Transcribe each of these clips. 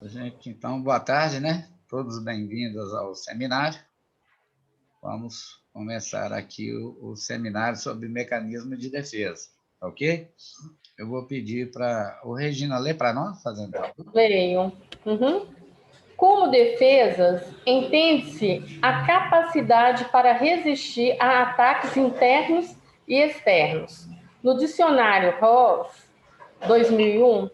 Gente, então, boa tarde, né? Todos bem-vindos ao seminário. Vamos começar aqui o seminário sobre mecanismo de defesa, ok? Eu vou pedir para o Regina ler para nós, fazendo favor. Leio. Uhum. Como defesas, entende-se a capacidade para resistir a ataques internos e externos. No dicionário Ross, 2001,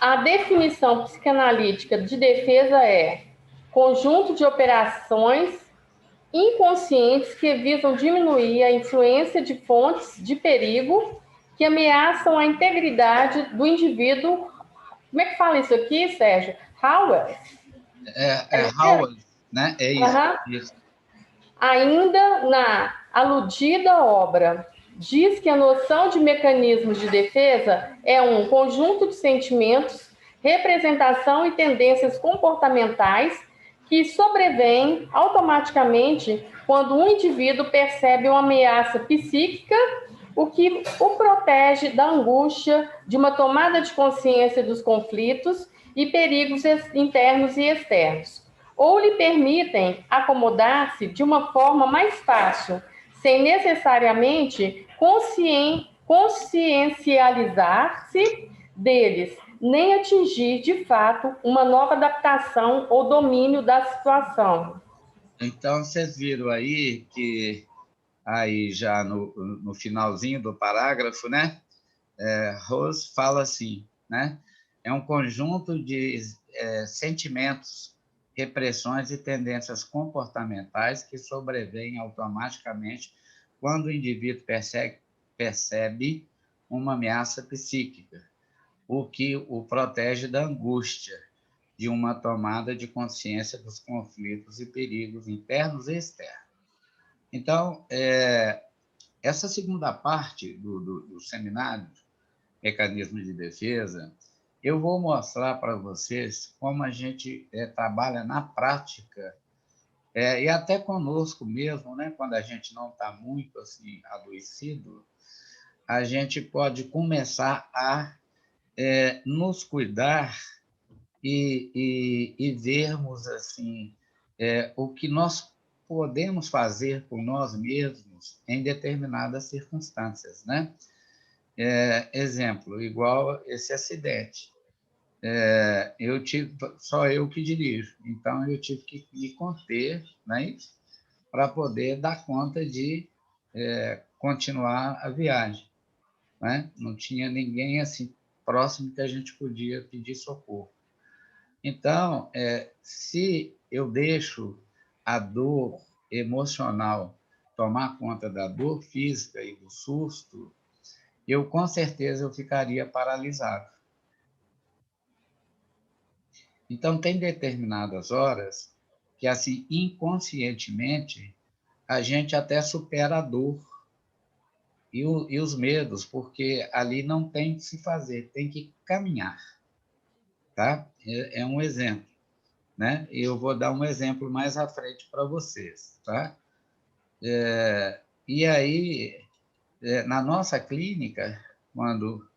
a definição psicanalítica de defesa é conjunto de operações inconscientes que visam diminuir a influência de fontes de perigo que ameaçam a integridade do indivíduo. Como é que fala isso aqui, Sérgio? Howell? Howard, né? É isso, Uhum. isso. Ainda na aludida obra, diz que a noção de mecanismos de defesa é um conjunto de sentimentos, representação e tendências comportamentais que sobrevêm automaticamente quando um indivíduo percebe uma ameaça psíquica, o que o protege da angústia, de uma tomada de consciência dos conflitos e perigos internos e externos, ou lhe permitem acomodar-se de uma forma mais fácil, sem necessariamente consciencializar-se deles, nem atingir, de fato, uma nova adaptação ou domínio da situação. Então, vocês viram aí que, aí já no finalzinho do parágrafo, né? Rose fala assim, né? É um conjunto de sentimentos, repressões e tendências comportamentais que sobrevêm automaticamente quando o indivíduo percebe uma ameaça psíquica, o que o protege da angústia, de uma tomada de consciência dos conflitos e perigos internos e externos. Então, essa segunda parte do seminário, Mecanismos de Defesa, eu vou mostrar para vocês como a gente trabalha na prática, e até conosco mesmo, né? Quando a gente não está muito assim adoecido, a gente pode começar a nos cuidar e vermos assim o que nós podemos fazer por nós mesmos em determinadas circunstâncias, né? Exemplo, igual esse acidente. Só eu que dirijo, então eu tive que me conter, né, para poder dar conta de continuar a viagem, né? Não tinha ninguém assim próximo que a gente podia pedir socorro. Então, se eu deixo a dor emocional tomar conta da dor física e do susto, eu com certeza eu ficaria paralisado. Então, tem determinadas horas que, assim, inconscientemente, a gente até supera a dor e os medos, porque ali não tem o que se fazer, tem que caminhar, tá? É um exemplo, né? Eu vou dar um exemplo mais à frente para vocês, tá? E aí, na nossa clínica, quando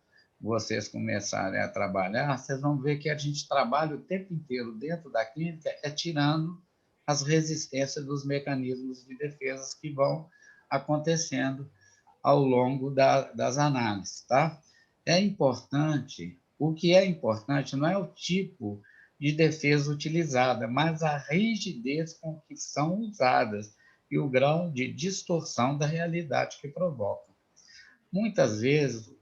vocês começarem a trabalhar, vocês vão ver que a gente trabalha o tempo inteiro dentro da clínica, tirando as resistências dos mecanismos de defesa que vão acontecendo ao longo das análises, tá? É importante, o que é importante não é o tipo de defesa utilizada, mas a rigidez com que são usadas e o grau de distorção da realidade que provocam. Muitas vezes,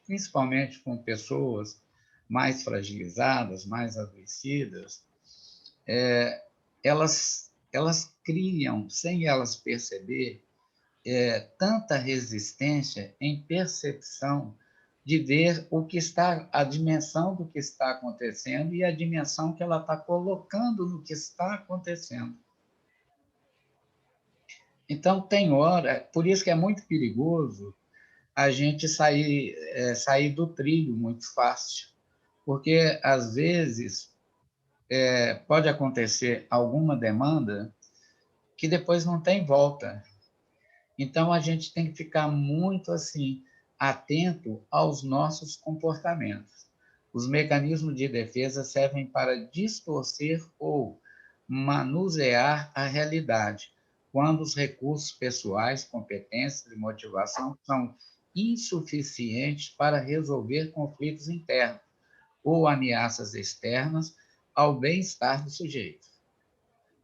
principalmente com pessoas mais fragilizadas, mais adoecidas, elas criam, sem elas perceber, tanta resistência em percepção de ver o que está, a dimensão do que está acontecendo e a dimensão que ela está colocando no que está acontecendo. Então, tem hora, por isso que é muito perigoso a gente sair do trilho muito fácil, porque, às vezes, pode acontecer alguma demanda que depois não tem volta. Então, a gente tem que ficar muito assim atento aos nossos comportamentos. Os mecanismos de defesa servem para distorcer ou manusear a realidade, quando os recursos pessoais, competências e motivação são insuficientes para resolver conflitos internos ou ameaças externas ao bem-estar do sujeito.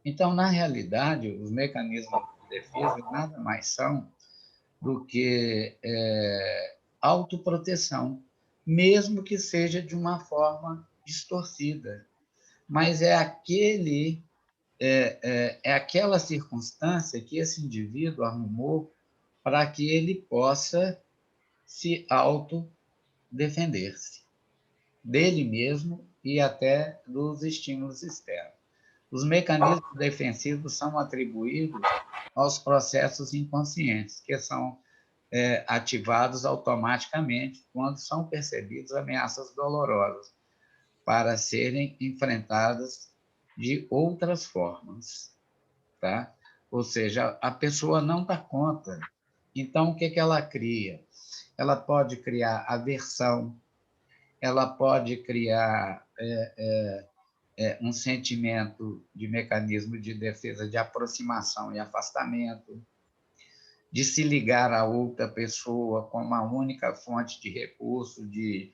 Então, na realidade, os mecanismos de defesa nada mais são do que autoproteção, mesmo que seja de uma forma distorcida. Mas é aquela circunstância que esse indivíduo arrumou para que ele possa se autodefender-se dele mesmo e até dos estímulos externos. Os mecanismos defensivos são atribuídos aos processos inconscientes, que são ativados automaticamente quando são percebidas ameaças dolorosas, para serem enfrentadas de outras formas, tá? Ou seja, a pessoa não dá conta. Então, o que ela cria? Ela pode criar aversão, ela pode criar um sentimento de mecanismo de defesa de aproximação e afastamento, de se ligar a outra pessoa como a única fonte de recurso, de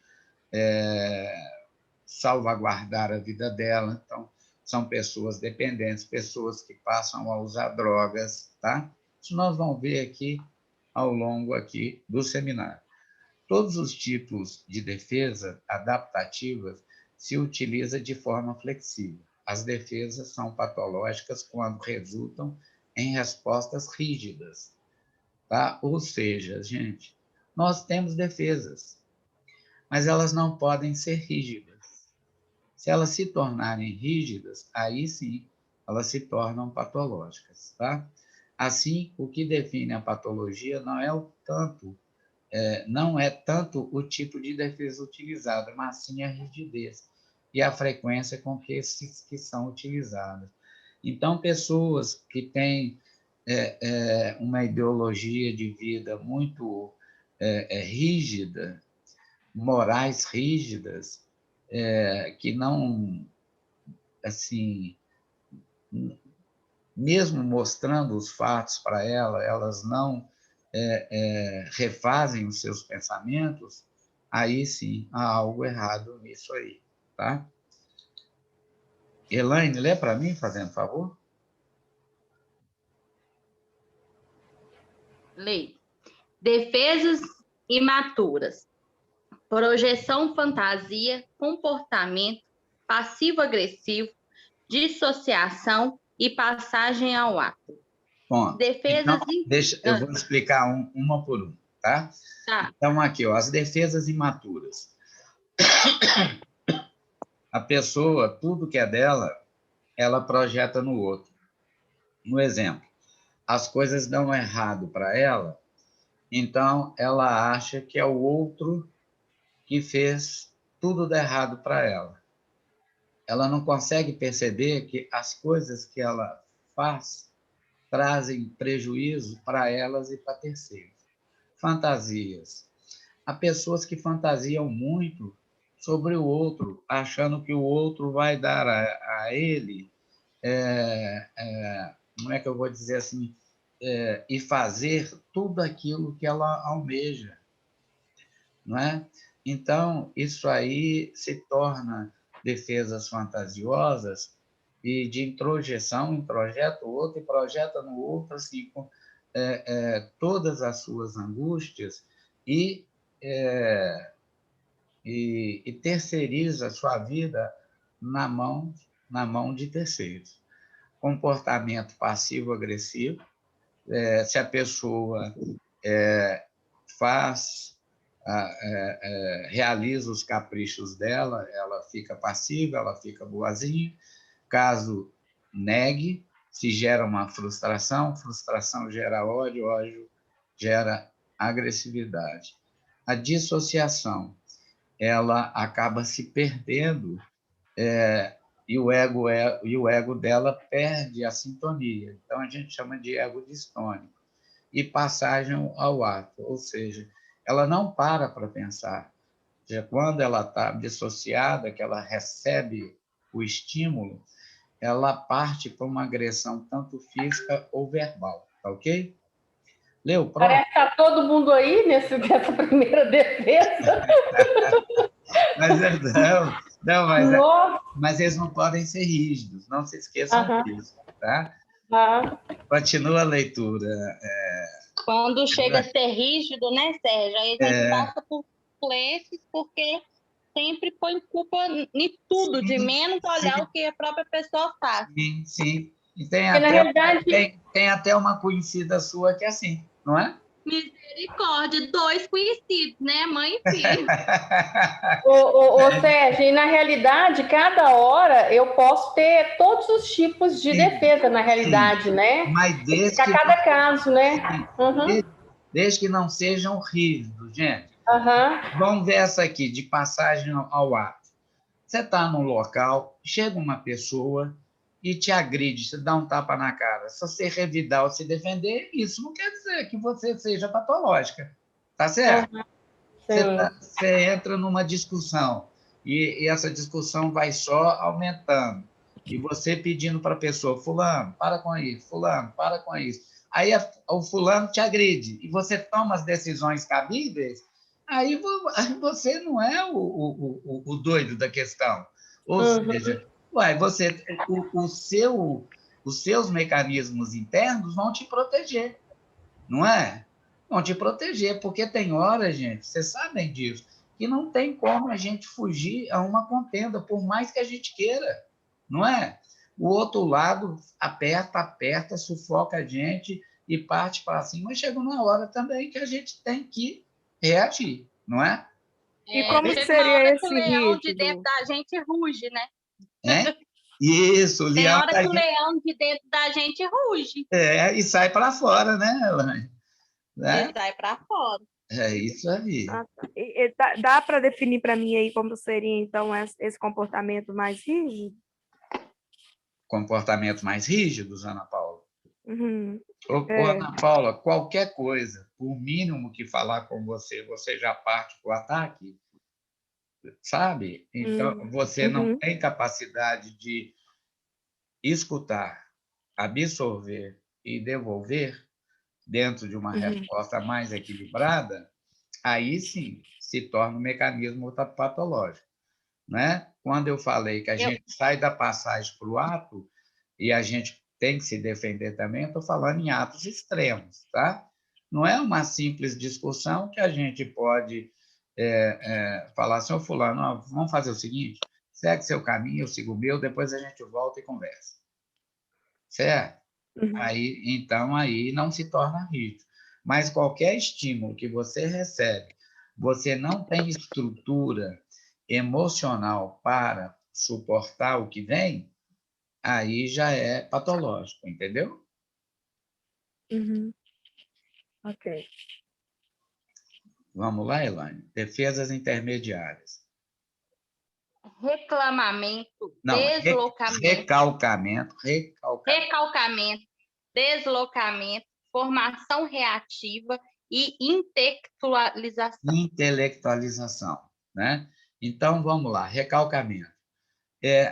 salvaguardar a vida dela. Então, são pessoas dependentes, pessoas que passam a usar drogas, tá? Isso nós vamos ver aqui ao longo aqui do seminário. Todos os tipos de defesa adaptativas se utiliza de forma flexível. As defesas são patológicas quando resultam em respostas rígidas, tá? Ou seja, gente, nós temos defesas, mas elas não podem ser rígidas. Se elas se tornarem rígidas, aí sim elas se tornam patológicas, tá? Assim, o que define a patologia não é tanto o tipo de defesa utilizada, mas sim a rigidez e a frequência com que são utilizadas. Então, pessoas que têm uma ideologia de vida muito rígida, morais rígidas, que não, assim, mesmo mostrando os fatos para ela, elas não refazem os seus pensamentos, aí sim há algo errado nisso aí, tá? Elaine, lê para mim, fazendo favor. Lei. Defesas imaturas. Projeção, fantasia, comportamento, passivo-agressivo, dissociação e passagem ao ato. Bom, Defesas... Então, eu vou explicar uma por uma, tá? Tá. Então, aqui, ó, as defesas imaturas. A pessoa, tudo que é dela, ela projeta no outro. Um exemplo, as coisas dão errado para ela, então ela acha que é o outro que fez tudo dar errado para ela. Ela não consegue perceber que as coisas que ela faz trazem prejuízo para elas e para terceiros. Fantasias. Há pessoas que fantasiam muito sobre o outro, achando que o outro vai dar a ele, como é que eu vou dizer assim, e fazer tudo aquilo que ela almeja, não é? Então, isso aí se torna defesas fantasiosas e de introjeção, introjeta o outro e projeta no outro, assim, com todas as suas angústias e terceiriza a sua vida na mão de terceiros. Comportamento passivo-agressivo, se a pessoa realiza os caprichos dela, ela fica passiva, ela fica boazinha. Caso negue, se gera uma frustração, frustração gera ódio, ódio gera agressividade. A dissociação, ela acaba se perdendo e o ego dela perde a sintonia. Então, a gente chama de ego distônico. E passagem ao ato, ou seja, ela não para pensar, Quando ela está dissociada, que ela recebe o estímulo, ela parte para uma agressão tanto física ou verbal, tá ok? Leu, próximo. Parece que está todo mundo aí nessa primeira defesa. Mas não, Nossa! mas eles não podem ser rígidos, não se esqueçam disso, tá? Continua a leitura. Quando chega a ser rígido, né, Sérgio? Aí a gente passa por fletes, porque sempre põe culpa em tudo, Sim, de menos olhar sim, o que a própria pessoa faz. sim, sim. E Na realidade, tem até uma conhecida sua que é assim, não é? Misericórdia, 2 conhecidos, né? Mãe e filho. Sérgio, e na realidade, cada hora eu posso ter todos os tipos de Sim, defesa, na sim. realidade, né? Mas Para cada caso, né? Uhum. desde que não sejam rígidos, gente. Uhum. Vamos ver essa aqui, de passagem ao ato. Você está num local, chega uma pessoa e te agride, te dá um tapa na cara. Se você revidar ou se defender, isso não quer dizer que você seja patológica. Tá certo? Uhum. Você entra numa discussão e essa discussão vai só aumentando. E você pedindo para a pessoa, fulano, para com isso, fulano, para com isso. Aí o fulano te agride e você toma as decisões cabíveis, aí você não é o doido da questão. Ou seja, os seus mecanismos internos vão te proteger, não é? Vão te proteger, porque tem hora, gente, vocês sabem disso, que não tem como a gente fugir a uma contenda, por mais que a gente queira, não é? O outro lado aperta, sufoca a gente e parte para cima, mas chega uma hora também que a gente tem que reagir, não é? E como chega uma seria hora que o esse leão de rígido? dentro da gente ruge, né? É? Isso, o Tem leão hora da que o gente, leão de dentro da gente ruge. e sai para fora, né, Elaine? E Né? sai para fora. É isso aí. Ah, tá. Dá para definir para mim aí como seria, então, esse comportamento mais rígido? Comportamentos mais rígidos, Ana Paula? Uhum. Ô, Ana Paula, qualquer coisa, o mínimo que falar com você, você já parte para o ataque, sabe? Então, você não Uhum. tem capacidade de escutar, absorver e devolver dentro de uma resposta mais equilibrada, aí sim se torna um mecanismo patológico, né? Quando eu falei que a gente sai da passagem para o ato e a gente tem que se defender também, eu estou falando em atos extremos, tá? Não é uma simples discussão que a gente pode falar assim, ô fulano, ó, vamos fazer o seguinte, segue seu caminho, eu sigo o meu, depois a gente volta e conversa. Certo? Então, aí não se torna rígido. Mas qualquer estímulo que você recebe, você não tem estrutura emocional para suportar o que vem, aí já é patológico, entendeu? Uhum. Ok. Vamos lá, Elaine. Defesas intermediárias. Reclamamento, Não, deslocamento, recalcamento, deslocamento, formação reativa e intelectualização, né? Então, vamos lá, recalcamento.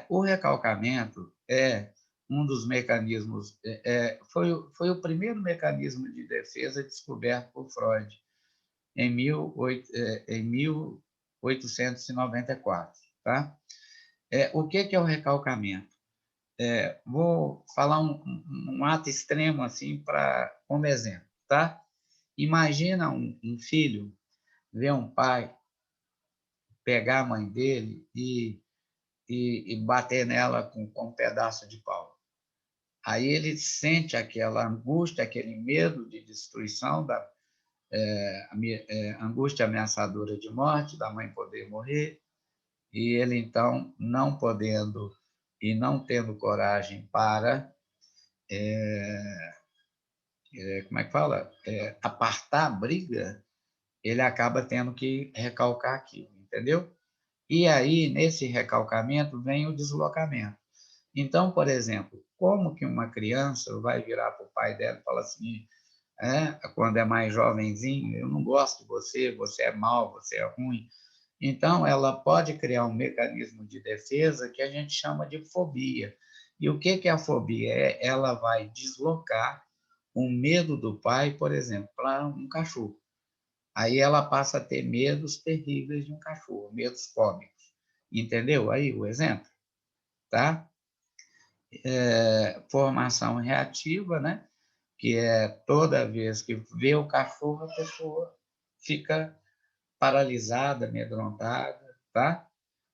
O recalcamento é um dos mecanismos, foi o primeiro mecanismo de defesa descoberto por Freud em 1894, tá? O que é o recalcamento? Vou falar um ato extremo assim como exemplo, tá? Imagina um filho ver um pai pegar a mãe dele e bater nela com um pedaço de pau. Aí ele sente aquela angústia, aquele medo de destruição, angústia ameaçadora de morte, da mãe poder morrer, e ele então, não podendo e não tendo coragem para, como é que fala? Apartar a briga, ele acaba tendo que recalcar aquilo, entendeu? E aí, nesse recalcamento, vem o deslocamento. Então, por exemplo, como que uma criança vai virar para o pai dela e falar assim, quando é mais jovenzinho, eu não gosto de você, você é mau, você é ruim. Então, ela pode criar um mecanismo de defesa que a gente chama de fobia. E o que é a fobia? Ela vai deslocar o medo do pai, por exemplo, para um cachorro. Aí ela passa a ter medos terríveis de um cachorro, medos fóbicos. Entendeu aí o exemplo? Tá? Formação reativa, né? Que é toda vez que vê o cachorro, a pessoa fica paralisada, amedrontada, tá?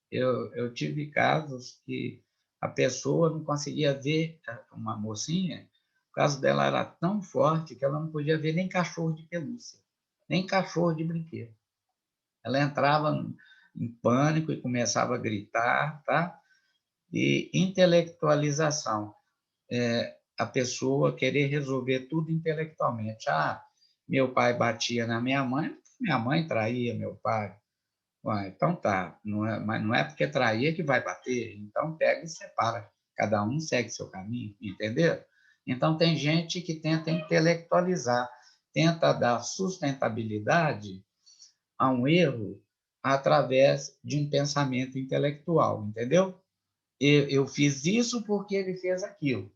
Eu tive casos que a pessoa não conseguia ver uma mocinha, o caso dela era tão forte que ela não podia ver nem cachorro de pelúcia, nem cachorro de brinquedo. Ela entrava em pânico e começava a gritar, tá? E intelectualização, a pessoa querer resolver tudo intelectualmente. Ah, meu pai batia na minha mãe traía meu pai. Ué, então tá, mas não é porque traía que vai bater, então pega e separa, cada um segue seu caminho, entendeu? Então tem gente que tenta intelectualizar, tenta dar sustentabilidade a um erro através de um pensamento intelectual, entendeu? Eu fiz isso porque ele fez aquilo,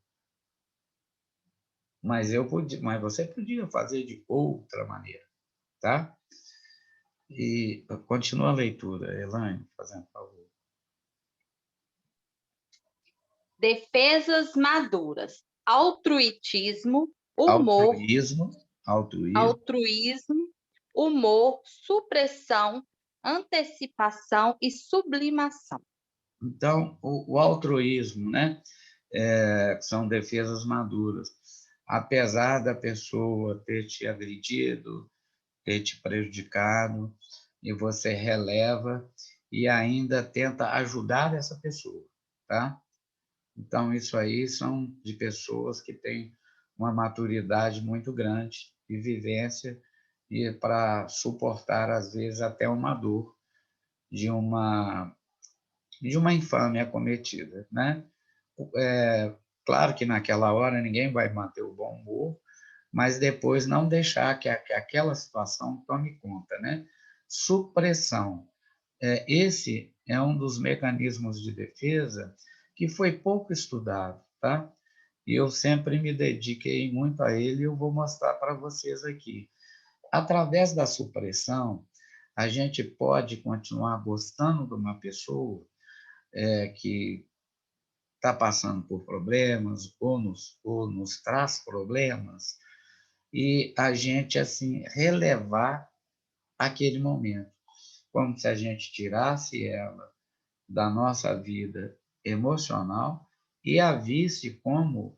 mas você podia fazer de outra maneira, tá? E continua a leitura, Elaine, fazendo favor. Defesas maduras. Altruitismo, humor, altruísmo, humor, supressão, antecipação e sublimação. Então, o altruísmo, né? São defesas maduras. Apesar da pessoa ter te agredido, ter te prejudicado, e você releva e ainda tenta ajudar essa pessoa, tá? Então, isso aí são de pessoas que têm uma maturidade muito grande e vivência e para suportar, às vezes, até uma dor de uma infâmia cometida, né? Claro que naquela hora ninguém vai manter o bom humor, mas depois não deixar que aquela situação tome conta, né? Supressão. Esse é um dos mecanismos de defesa que foi pouco estudado, tá? E eu sempre me dediquei muito a ele e eu vou mostrar para vocês aqui. Através da supressão, a gente pode continuar gostando de uma pessoa que está passando por problemas ou nos traz problemas e a gente assim relevar aquele momento, como se a gente tirasse ela da nossa vida emocional e a visse como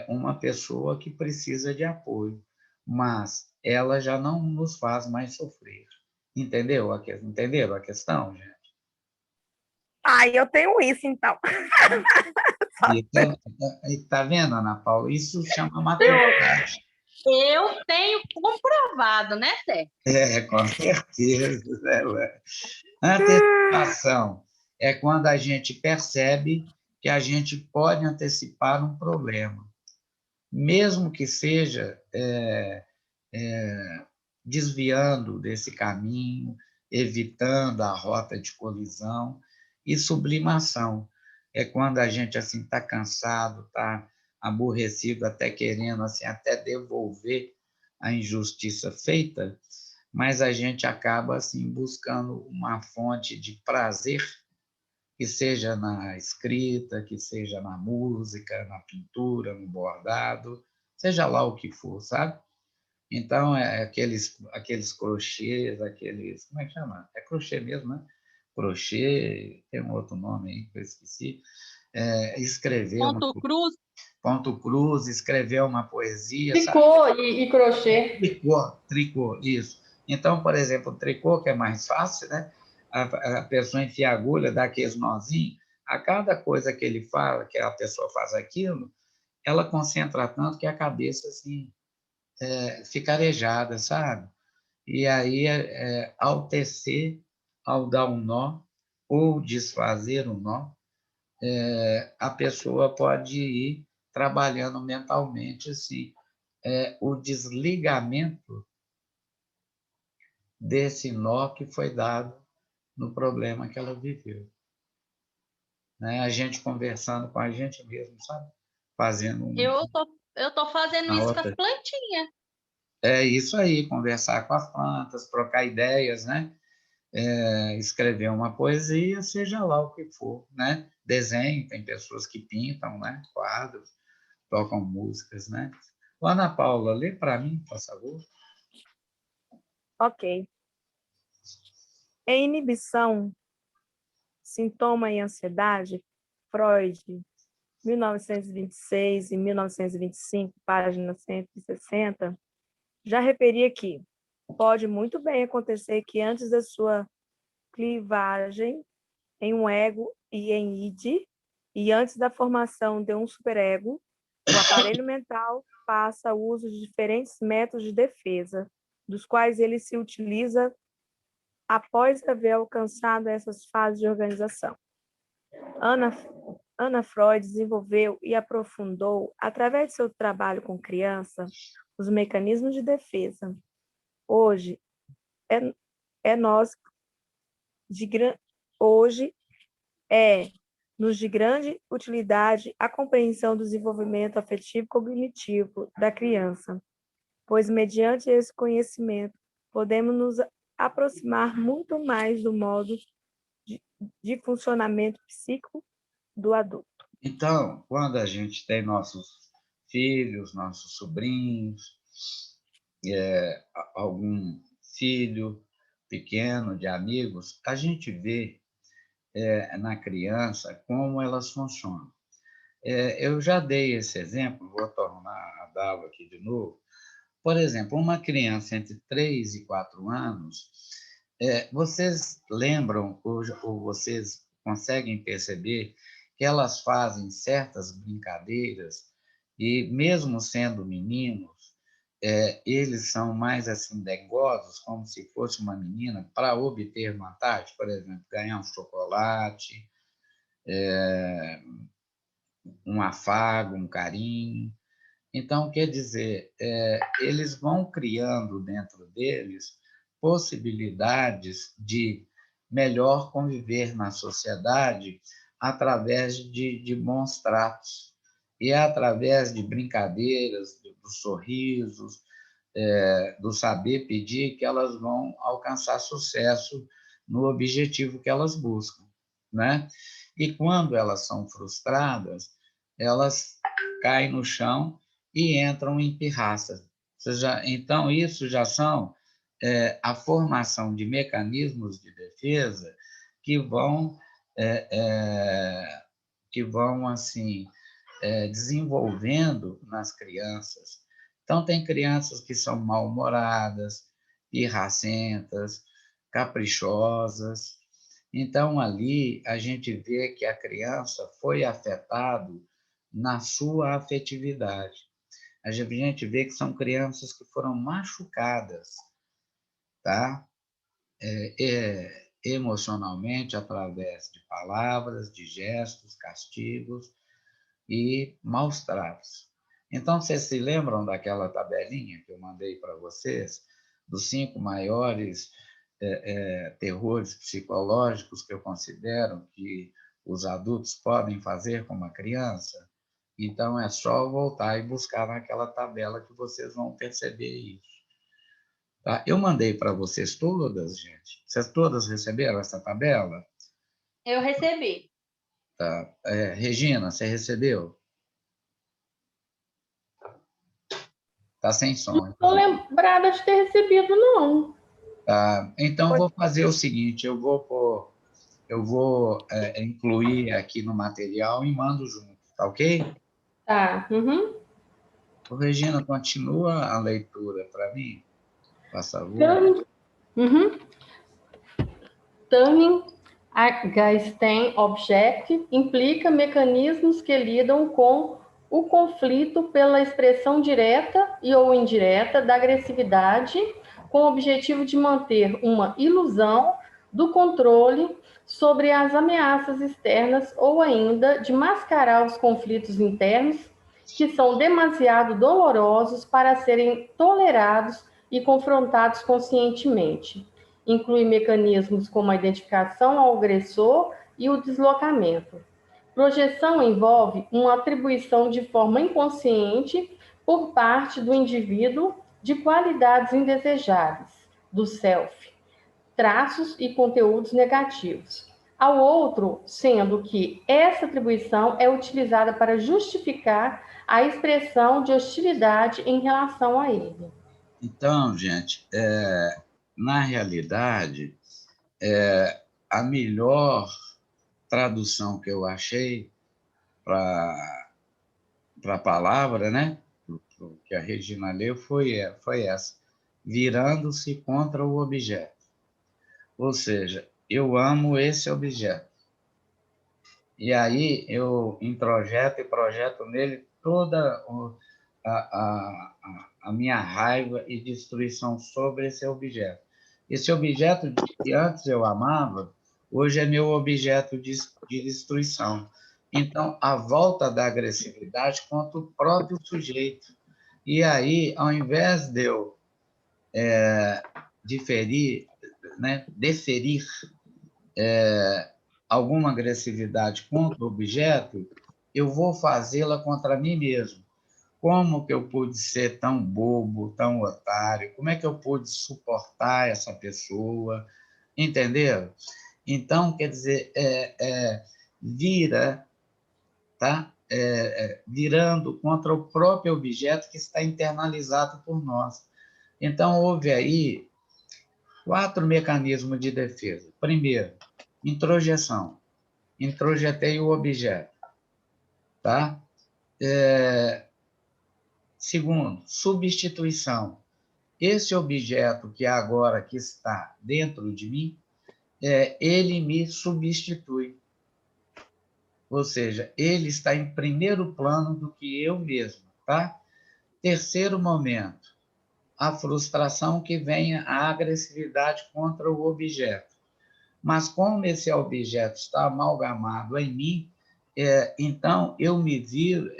uma pessoa que precisa de apoio, mas ela já não nos faz mais sofrer. Entendeu? Entenderam a questão, gente? Ah, eu tenho isso, então. E tá vendo, Ana Paula? Isso chama maturidade. Eu tenho comprovado, né, Sé? Com certeza. Né? Antecipação é quando a gente percebe que a gente pode antecipar um problema, mesmo que seja desviando desse caminho, evitando a rota de colisão. E sublimação é quando a gente assim está cansado, está aborrecido, até querendo assim até devolver a injustiça feita, mas a gente acaba assim buscando uma fonte de prazer que seja na escrita, que seja na música, na pintura, no bordado, seja lá o que for, sabe? Então, aqueles crochês, como é que chama? É crochê mesmo, né? Crochê, tem um outro nome aí que eu esqueci. Escrever Ponto cruz. ponto cruz, escrever uma poesia, Tricô e crochê. Tricô, isso. Então, por exemplo, o tricô, que é mais fácil, né? A pessoa enfia a agulha, dá aqueles nozinhos, a cada coisa que ele fala, que a pessoa faz aquilo, ela concentra tanto que a cabeça, assim, fica arejada, sabe? E aí, ao tecer, ao dar um nó, ou desfazer um nó, a pessoa pode ir trabalhando mentalmente, assim, o desligamento desse nó que foi dado no problema que ela viveu. Né? A gente conversando com a gente mesmo, sabe? Fazendo Eu tô fazendo uma isso com as outra. plantinhas. É isso aí, conversar com as plantas, trocar ideias, né? Escrever uma poesia, seja lá o que for, né? Desenho, tem pessoas que pintam, né? Quadros, tocam músicas, né? Ana Paula, lê para mim, por favor. Ok. Em inibição, sintoma e ansiedade, Freud, 1926 e 1925, página 160, já referia que pode muito bem acontecer que antes da sua clivagem em um ego e em id, e antes da formação de um superego, o aparelho mental passa o uso de diferentes métodos de defesa, dos quais ele se utiliza após haver alcançado essas fases de organização. Ana Freud desenvolveu e aprofundou, através de seu trabalho com criança, os mecanismos de defesa. Hoje, nos de grande utilidade a compreensão do desenvolvimento afetivo e cognitivo da criança, pois, mediante esse conhecimento, podemos nos aproximar muito mais do modo de funcionamento psíquico do adulto. Então, quando a gente tem nossos filhos, nossos sobrinhos, algum filho pequeno de amigos, a gente vê na criança como elas funcionam. Eu já dei esse exemplo, vou tornar a dá-lo aqui de novo. Por exemplo, uma criança entre 3 e 4 anos, vocês lembram ou vocês conseguem perceber que elas fazem certas brincadeiras e, mesmo sendo meninos, eles são mais assim dengosos, como se fosse uma menina, para obter vantagem, por exemplo, ganhar um chocolate, um afago, um carinho. Então, quer dizer, eles vão criando dentro deles possibilidades de melhor conviver na sociedade através de bons tratos e através de brincadeiras, dos sorrisos, do saber pedir, que elas vão alcançar sucesso no objetivo que elas buscam, né? E quando elas são frustradas, elas caem no chão e entram em pirraça. Então, isso já são a formação de mecanismos de defesa que vão, assim, desenvolvendo nas crianças. Então, tem crianças que são mal-humoradas, pirracentas, caprichosas. Então, ali, a gente vê que a criança foi afetada na sua afetividade. A gente vê que são crianças que foram machucadas, tá? Emocionalmente, através de palavras, de gestos, castigos e maus tratos. Então, vocês se lembram daquela tabelinha que eu mandei para vocês, dos 5 maiores terrores psicológicos que eu considero que os adultos podem fazer com uma criança? Então, é só voltar e buscar naquela tabela que vocês vão perceber isso. Tá? Eu mandei para vocês todas, gente. Vocês todas receberam essa tabela? Eu recebi. Tá. Regina, você recebeu? Está sem som. Não estou lembrada de ter recebido, não. Tá. Então, vou fazer o seguinte, eu vou incluir aqui no material e mando junto, tá ok? Tá. Uhum. Regina, continua a leitura para mim, por favor. Turning Against Object implica mecanismos que lidam com o conflito pela expressão direta e ou indireta da agressividade, com o objetivo de manter uma ilusão do controle sobre as ameaças externas ou ainda de mascarar os conflitos internos que são demasiado dolorosos para serem tolerados e confrontados conscientemente. Inclui mecanismos como a identificação ao agressor e o deslocamento. Projeção envolve uma atribuição de forma inconsciente por parte do indivíduo de qualidades indesejáveis, do self, traços e conteúdos negativos, ao outro, sendo que essa atribuição é utilizada para justificar a expressão de hostilidade em relação a ele. Então, gente, na realidade, a melhor tradução que eu achei para a palavra, né, que a Regina leu, foi essa, virando-se contra o objeto. Ou seja, eu amo esse objeto. E aí eu introjeto e projeto nele toda a minha raiva e destruição sobre esse objeto. Esse objeto que antes eu amava, hoje é meu objeto de destruição. Então, a volta da agressividade contra o próprio sujeito. E aí, ao invés de eu deferir alguma agressividade contra o objeto, eu vou fazê-la contra mim mesmo. Como que eu pude ser tão bobo, tão otário? Como é que eu pude suportar essa pessoa? Entenderam? Então, quer dizer, vira, tá? Virando contra o próprio objeto que está internalizado por nós. Então, houve aí 4 mecanismos de defesa. Primeiro, introjeção. Introjetei o objeto, tá? Segundo, substituição. Esse objeto que agora que está dentro de mim, ele me substitui. Ou seja, ele está em primeiro plano do que eu mesmo, tá? Terceiro momento, a frustração que vem a agressividade contra o objeto. Mas como esse objeto está amalgamado em mim, então eu me viro,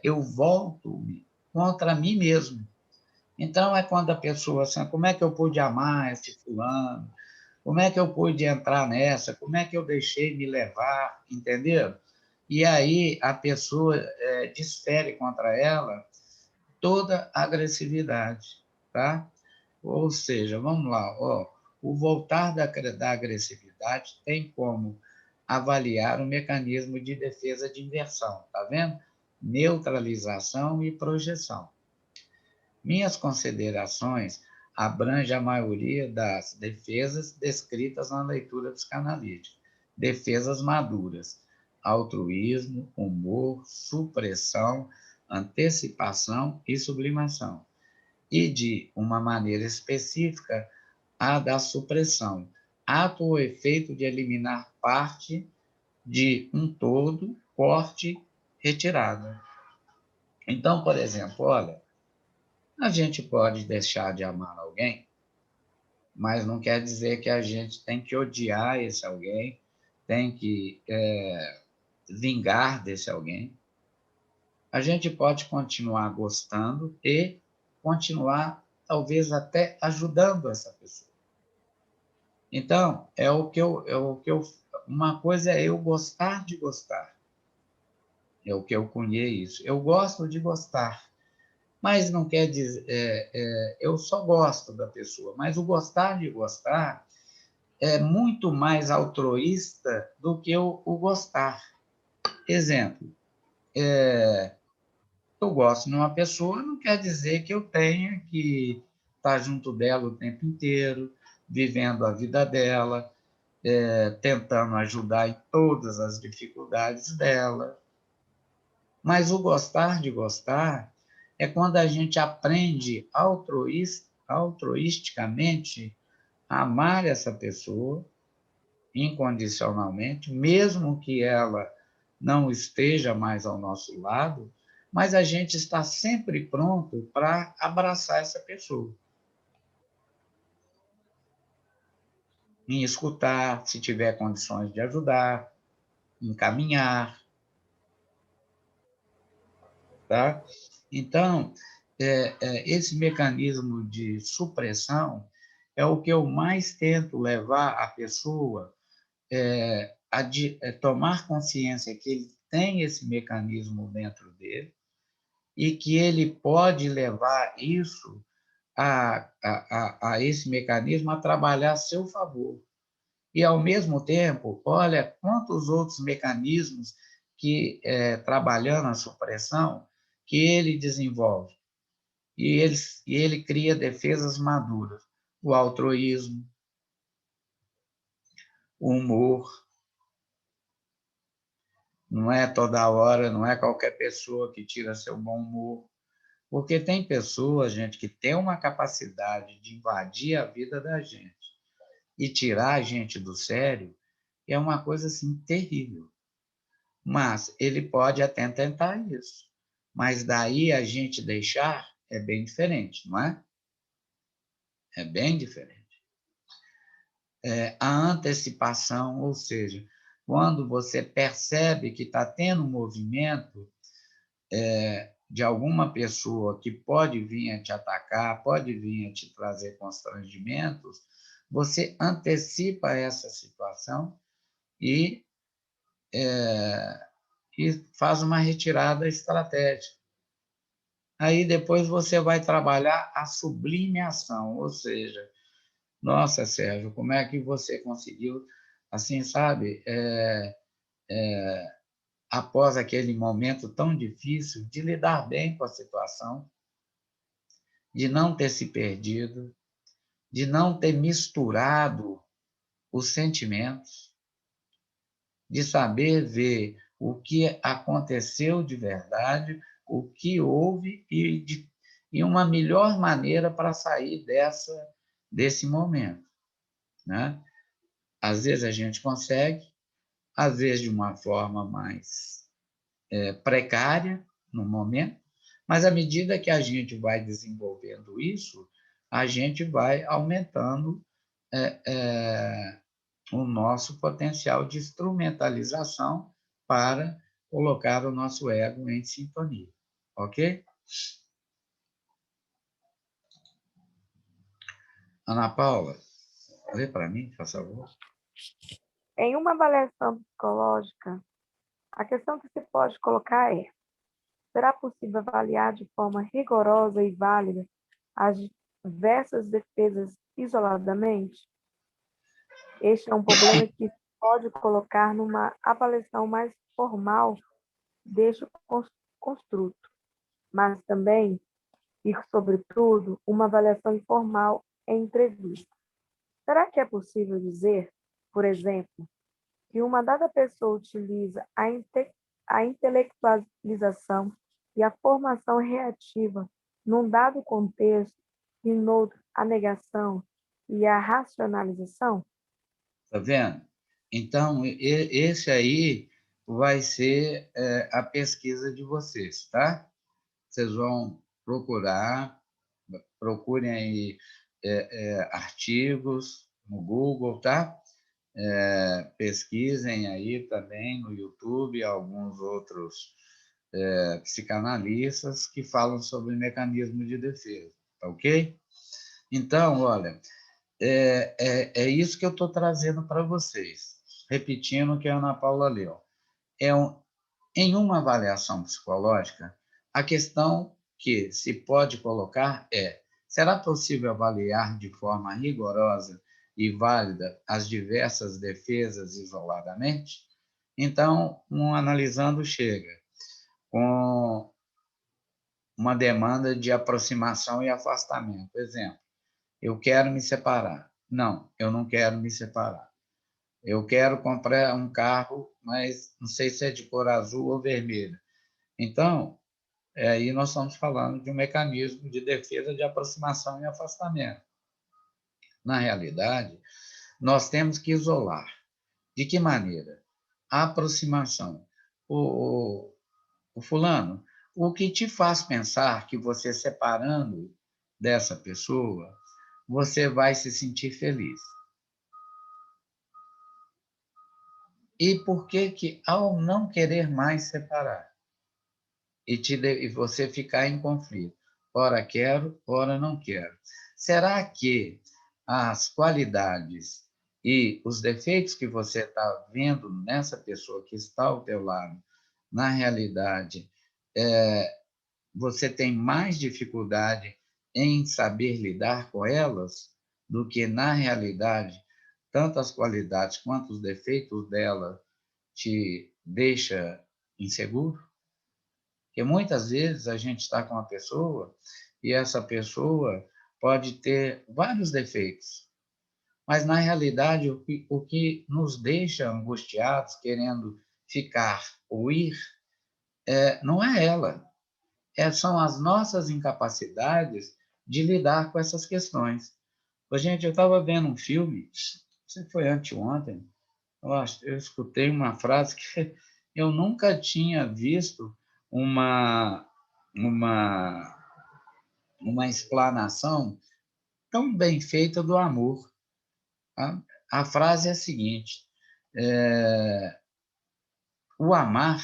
eu volto contra mim mesmo. Então é quando a pessoa assim, como é que eu pude amar esse fulano? Como é que eu pude entrar nessa? Como é que eu deixei me levar? Entendeu? E aí a pessoa desfere contra ela toda a agressividade, tá? Ou seja, vamos lá, ó, o voltar da agressividade tem como avaliar o mecanismo de defesa de inversão, tá vendo? Neutralização e projeção. Minhas considerações abrangem a maioria das defesas descritas na leitura psicanalítica. Defesas maduras: altruísmo, humor, supressão, antecipação e sublimação. E, de uma maneira específica, a da supressão, ato ou efeito de eliminar parte de um todo, corte, retirada. Então, por exemplo, olha, a gente pode deixar de amar alguém, mas não quer dizer que a gente tem que odiar esse alguém, tem que vingar desse alguém. A gente pode continuar gostando e continuar, talvez, até ajudando essa pessoa. Então, uma coisa é eu gostar de gostar. É o que eu conheço. Eu gosto de gostar. Mas não quer dizer, eu só gosto da pessoa, mas o gostar de gostar é muito mais altruísta do que o gostar. Exemplo, eu gosto de uma pessoa, não quer dizer que eu tenha que estar junto dela o tempo inteiro, vivendo a vida dela, tentando ajudar em todas as dificuldades dela. Mas o gostar de gostar é quando a gente aprende altruisticamente a amar essa pessoa incondicionalmente, mesmo que ela não esteja mais ao nosso lado, mas a gente está sempre pronto para abraçar essa pessoa. Em escutar, se tiver condições de ajudar, encaminhar, tá? Então, esse mecanismo de supressão, é o que eu mais tento levar a pessoa a tomar consciência que ele tem esse mecanismo dentro dele e que ele pode levar isso a esse mecanismo a trabalhar a seu favor. E, ao mesmo tempo, olha quantos outros mecanismos que, trabalhando a supressão, que ele desenvolve. E ele cria defesas maduras. O altruísmo, o humor. Não é toda hora, não é qualquer pessoa que tira seu bom humor. Porque tem pessoas, gente, que tem uma capacidade de invadir a vida da gente e tirar a gente do sério, é uma coisa assim terrível. Mas ele pode até tentar isso. Mas daí a gente deixar é bem diferente, não é? É bem diferente. A antecipação, ou seja, quando você percebe que está tendo um movimento de alguma pessoa que pode vir a te atacar, pode vir a te trazer constrangimentos, você antecipa essa situação e faz uma retirada estratégica. Aí depois você vai trabalhar a sublime ação, ou seja, nossa, Sérgio, como é que você conseguiu, assim, sabe, após aquele momento tão difícil, de lidar bem com a situação, de não ter se perdido, de não ter misturado os sentimentos, de saber ver o que aconteceu de verdade, o que houve e uma melhor maneira para sair desse momento, né? Às vezes a gente consegue, às vezes de uma forma mais precária no momento, mas à medida que a gente vai desenvolvendo isso, a gente vai aumentando o nosso potencial de instrumentalização para colocar o nosso ego em sintonia, ok? Ana Paula, lê para mim, por favor. Em uma avaliação psicológica, a questão que se pode colocar é: será possível avaliar de forma rigorosa e válida as diversas defesas isoladamente? Este é um problema que se pode colocar numa avaliação mais formal deste construto, mas também, e sobretudo, uma avaliação informal em entrevista. Será que é possível dizer, por exemplo, que uma dada pessoa utiliza a intelectualização e a formação reativa num dado contexto e, em outro, a negação e a racionalização? Tá vendo? Então, esse aí vai ser a pesquisa de vocês, tá? Vocês vão procurem aí artigos no Google, tá? Pesquisem aí também no YouTube alguns outros psicanalistas que falam sobre mecanismo de defesa, tá ok? Então, olha, é isso que eu estou trazendo para vocês, repetindo o que a Ana Paula leu. Em uma avaliação psicológica, a questão que se pode colocar é: será possível avaliar de forma rigorosa e válida as diversas defesas isoladamente? Então, um analisando chega com uma demanda de aproximação e afastamento. Exemplo: eu quero me separar. Não, eu não quero me separar. Eu quero comprar um carro, mas não sei se é de cor azul ou vermelha. Então, aí nós estamos falando de um mecanismo de defesa de aproximação e afastamento. Na realidade, nós temos que isolar. De que maneira? A aproximação. O fulano, o que te faz pensar que você separando dessa pessoa, você vai se sentir feliz? E por que ao não querer mais separar, e você ficar em conflito, ora quero, ora não quero, será que as qualidades e os defeitos que você está vendo nessa pessoa que está ao teu lado, na realidade, você tem mais dificuldade em saber lidar com elas do que, na realidade, tanto as qualidades quanto os defeitos dela te deixa inseguro? Porque muitas vezes a gente está com uma pessoa e essa pessoa pode ter vários defeitos, mas, na realidade, o que nos deixa angustiados, querendo ficar ou ir, não é ela, são as nossas incapacidades de lidar com essas questões. Gente, eu estava vendo um filme, não sei se foi anteontem, eu escutei uma frase que eu nunca tinha visto uma, uma, uma explanação tão bem feita do amor. A frase é a seguinte: o amar,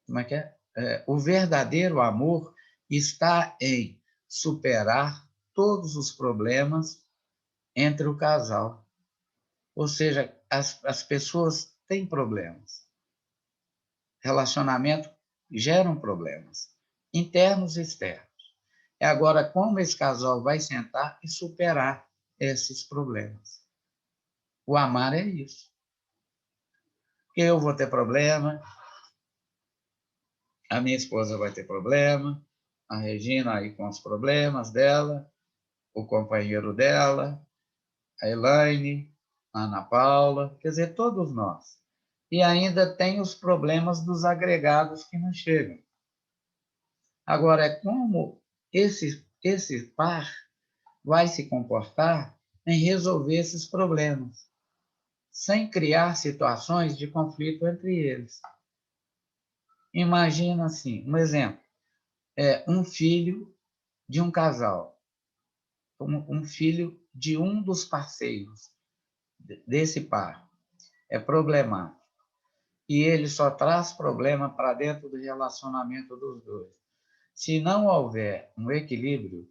como é que é? O verdadeiro amor está em superar todos os problemas entre o casal. Ou seja, as pessoas têm problemas. Relacionamento geram problemas, internos e externos. É agora como esse casal vai sentar e superar esses problemas. O amar é isso. Porque eu vou ter problema, a minha esposa vai ter problema, a Regina aí com os problemas dela, o companheiro dela, a Elaine, a Ana Paula, quer dizer, todos nós. E ainda tem os problemas dos agregados que não chegam. Agora, é como esse par vai se comportar em resolver esses problemas, sem criar situações de conflito entre eles. Imagina assim, um exemplo, um filho de um casal, um filho de um dos parceiros desse par, é problemático, e ele só traz problema para dentro do relacionamento dos dois. Se não houver um equilíbrio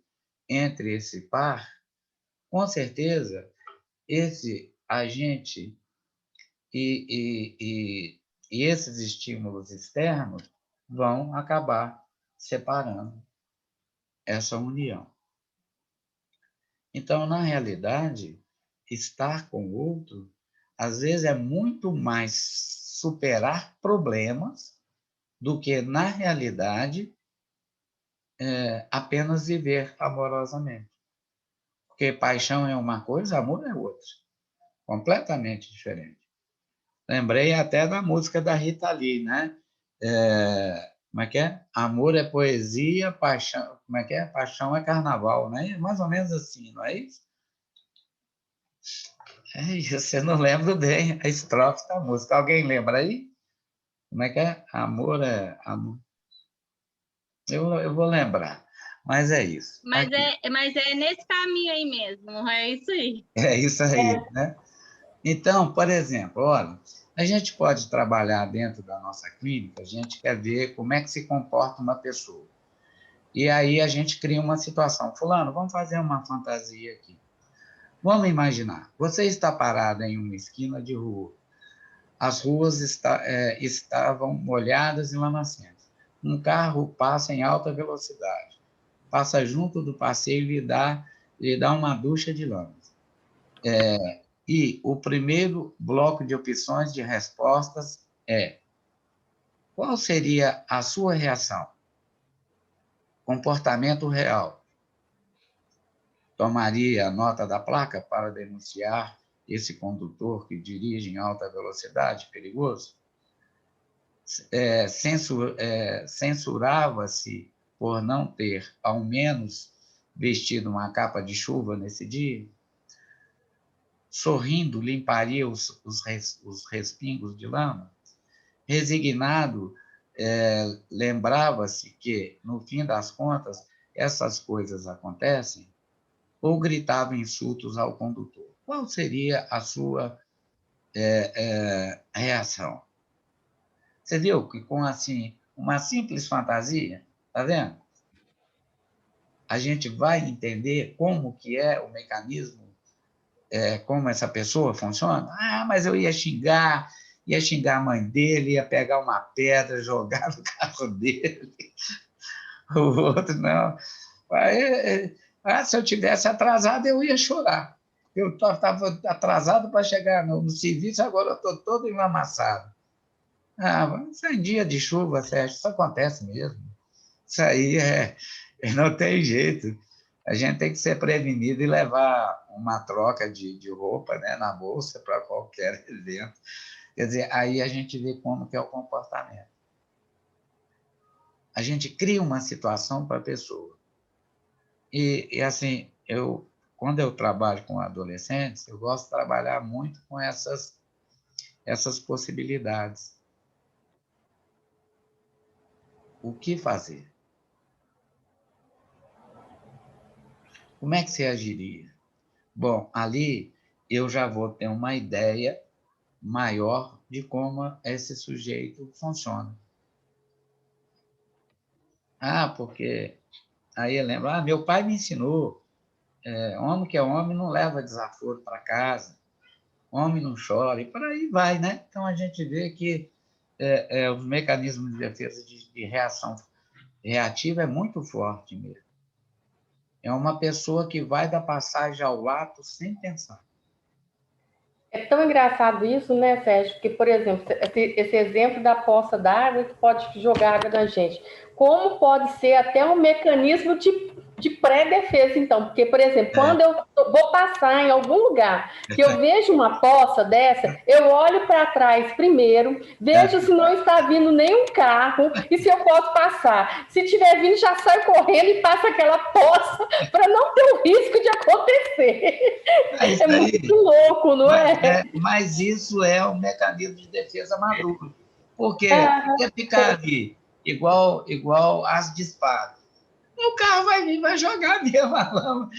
entre esse par, com certeza, esse agente e esses estímulos externos vão acabar separando essa união. Então, na realidade, estar com o outro, às vezes, é muito mais superar problemas do que, na realidade, apenas viver amorosamente. Porque paixão é uma coisa, amor é outra. Completamente diferente. Lembrei até da música da Rita Lee, né? Como é que é? Amor é poesia, paixão... Como é que é? Paixão é carnaval, né? Mais ou menos assim, não é isso? Você não lembra bem a estrofe da música. Alguém lembra aí? Como é que é? Amor é... Amor. Eu vou lembrar. Mas é isso. Mas é nesse caminho aí mesmo, é isso aí. É isso aí, né? Então, por exemplo, olha, a gente pode trabalhar dentro da nossa clínica, a gente quer ver como é que se comporta uma pessoa. E aí a gente cria uma situação. Fulano, vamos fazer uma fantasia aqui. Vamos imaginar, você está parado em uma esquina de rua. As ruas estavam molhadas e lamacentas. Um carro passa em alta velocidade. Passa junto do passeio e lhe dá uma ducha de lamas. E o primeiro bloco de opções de respostas é: qual seria a sua reação? Comportamento real. Tomaria nota da placa para denunciar esse condutor que dirige em alta velocidade, perigoso? Censurava-se por não ter, ao menos, vestido uma capa de chuva nesse dia? Sorrindo, limparia os respingos de lama? Resignado, lembrava-se que, no fim das contas, essas coisas acontecem? Ou gritava insultos ao condutor? Qual seria a sua reação? Você viu que com assim, uma simples fantasia, tá vendo? A gente vai entender como que é o mecanismo como essa pessoa funciona? Ah, mas eu ia xingar a mãe dele, ia pegar uma pedra, jogar no carro dele. O outro, não. Se eu tivesse atrasado, eu ia chorar. Eu estava atrasado para chegar no serviço, agora eu estou todo enlamaçado. Isso é em dia de chuva, Sérgio, isso acontece mesmo. Isso aí não tem jeito. A gente tem que ser prevenido e levar uma troca de roupa, né, na bolsa para qualquer evento. Quer dizer, aí a gente vê como que é o comportamento. A gente cria uma situação para a pessoa. E assim, quando eu trabalho com adolescentes, eu gosto de trabalhar muito com essas possibilidades. O que fazer? Como é que você agiria? Bom, ali eu já vou ter uma ideia maior de como esse sujeito funciona. Porque aí eu lembro, meu pai me ensinou, homem que é homem não leva desaforo para casa, homem não chora, e por aí vai, né? Então a gente vê que os mecanismos de defesa de reação reativa é muito forte mesmo. É uma pessoa que vai da passagem ao ato sem pensar. É tão engraçado isso, né, Sérgio? Porque, por exemplo, esse exemplo da poça d'água que pode jogar água na gente. Como pode ser até um mecanismo de pré-defesa, então? Porque, por exemplo, quando eu vou passar em algum lugar que eu vejo uma poça dessa, eu olho para trás primeiro, vejo se não está vindo nenhum carro e se eu posso passar. Se tiver vindo, já saio correndo e passo aquela poça para não ter o risco de acontecer. É muito louco, não é? Mas isso é um mecanismo de defesa maduro. Por quê? Porque ficar ali igual as de espada. O carro vai vir, vai jogar mesmo a lama.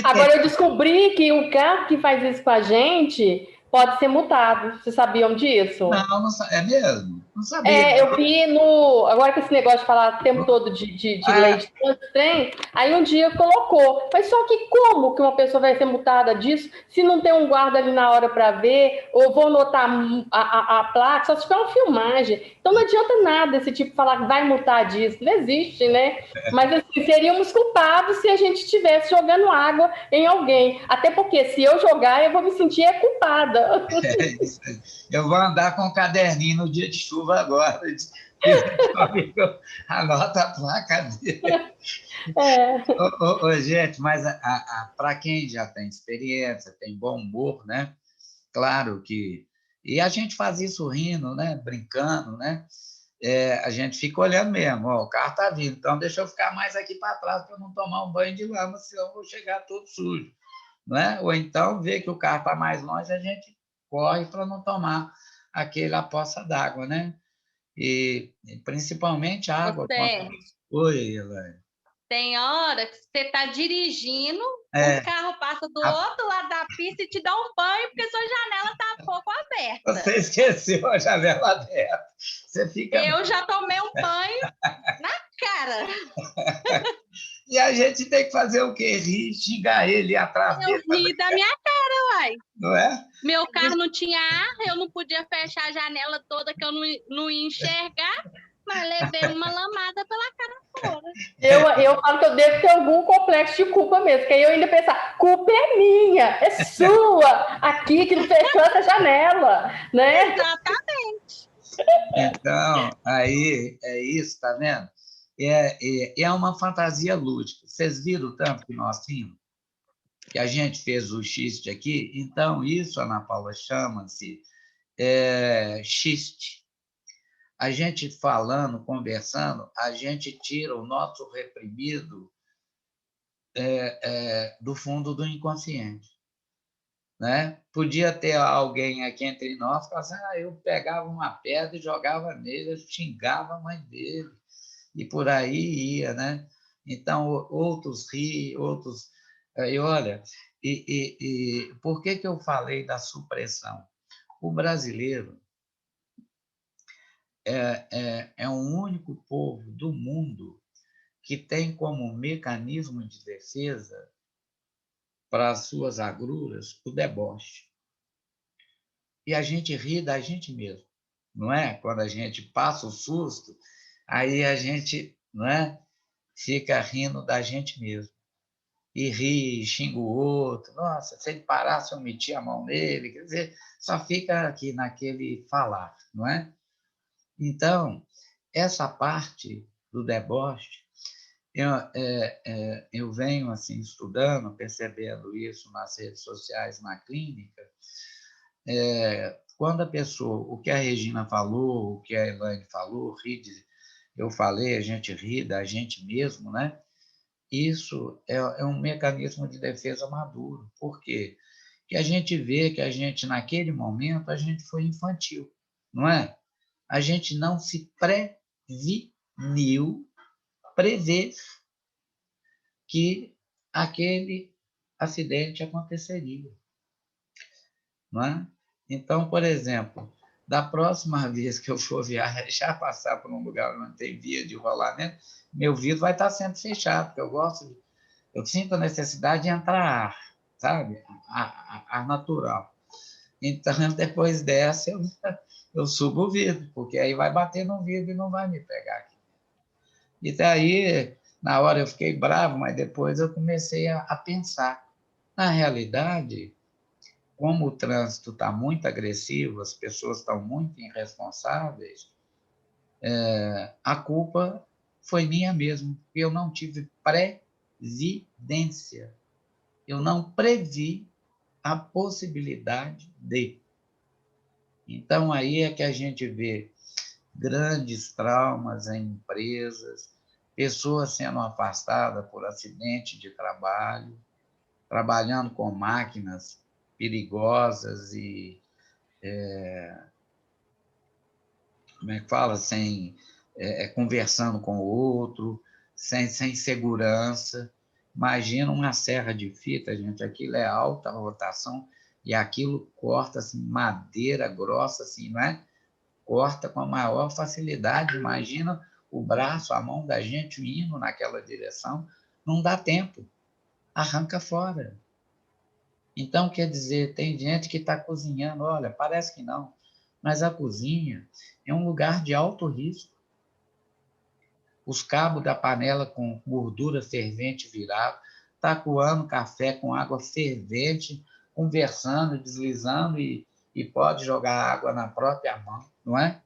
Agora, eu descobri que o carro que faz isso com a gente pode ser multado. Vocês sabiam disso? Não é mesmo? Não sabia. Eu vi agora com esse negócio de falar o tempo todo de lei de trem, aí um dia colocou. Mas só que como que uma pessoa vai ser multada disso se não tem um guarda ali na hora para ver, ou vou notar a placa, só se tiver uma filmagem. Então não adianta nada esse tipo falar que vai multar disso. Não existe, né? Mas assim, seríamos culpados se a gente estivesse jogando água em alguém. Até porque se eu jogar, eu vou me sentir culpada. Eu vou andar com um caderninho no dia de chuva agora. Anota a placa dele. Gente, mas para quem já tem experiência, tem bom humor, né? Claro que... E a gente faz isso rindo, né? Brincando, né? A gente fica olhando mesmo, o carro está vindo, então deixa eu ficar mais aqui para trás para não tomar um banho de lama, senão eu vou chegar todo sujo. Não é? Ou então, ver que o carro está mais longe, a gente corre para não tomar aquela poça d'água, né? E principalmente a água. Oi, Elaine. Tem hora que você está dirigindo, o carro passa do outro lado da pista e te dá um banho, porque sua janela está um pouco aberta. Você esqueceu a janela aberta. Você fica... Eu já tomei um banho na cara. E a gente tem que fazer o quê? Rir, xingar ele atrás dele. Eu ri da minha cara, uai. Não é? Meu carro não tinha ar, eu não podia fechar a janela toda que eu não ia enxergar, mas levei uma lamada pela cara fora. Eu falo que eu devo ter algum complexo de culpa mesmo, porque aí eu ainda pensar, culpa é minha, é sua, aqui que não fechou essa janela, né? Exatamente. Então, aí é isso, tá vendo? É uma fantasia lúdica. Vocês viram o tanto que nós tínhamos? Que a gente fez o xiste aqui? Então, isso, Ana Paula, chama-se xiste. A gente falando, conversando, a gente tira o nosso reprimido do fundo do inconsciente. Né? Podia ter alguém aqui entre nós que falasse, eu pegava uma pedra e jogava nele, eu xingava a mãe dele, e por aí ia, né? Então, outros riem, outros... E olha, por que eu falei da supressão? O brasileiro é o único povo do mundo que tem como mecanismo de defesa para as suas agruras o deboche. E a gente ri da gente mesmo, não é? Quando a gente passa o susto, aí a gente, não é? Fica rindo da gente mesmo. E ri, xinga o outro. Nossa, se ele parasse, eu metia a mão nele. Quer dizer, só fica aqui naquele falar, não é? Então, essa parte do deboche, eu venho assim estudando, percebendo isso nas redes sociais, na clínica. Quando a pessoa, o que a Regina falou, o que a Elaine falou, eu falei, a gente ri da gente mesmo, né? Isso é um mecanismo de defesa maduro. Por quê? Porque a gente vê que a gente, naquele momento, a gente foi infantil, não é? A gente não se prever que aquele acidente aconteceria, não é? Então, por exemplo, da próxima vez que eu for viajar, passar por um lugar onde não tem via de rolamento, meu vidro vai estar sempre fechado, porque eu sinto a necessidade de entrar ar, sabe? Ar natural. Então, depois dessa, eu subo o vidro, porque aí vai bater no vidro e não vai me pegar aqui. E daí, na hora eu fiquei bravo, mas depois eu comecei a pensar. Na realidade, como o trânsito está muito agressivo, as pessoas estão muito irresponsáveis, a culpa foi minha mesmo, porque eu não tive previdência. Eu não previ a possibilidade de. Então, aí é que a gente vê grandes traumas em empresas, pessoas sendo afastadas por acidente de trabalho, trabalhando com máquinas perigosas e, como é que fala, conversando com o outro, sem segurança. Imagina uma serra de fita, gente, aquilo é alta rotação e aquilo corta assim, madeira grossa, assim, não é? Corta com a maior facilidade. Imagina o braço, a mão da gente indo naquela direção, não dá tempo, arranca fora. Então, quer dizer, tem gente que está cozinhando, olha, parece que não, mas a cozinha é um lugar de alto risco. Os cabos da panela com gordura fervente virado, está coando café com água fervente, conversando, deslizando e pode jogar água na própria mão, não é?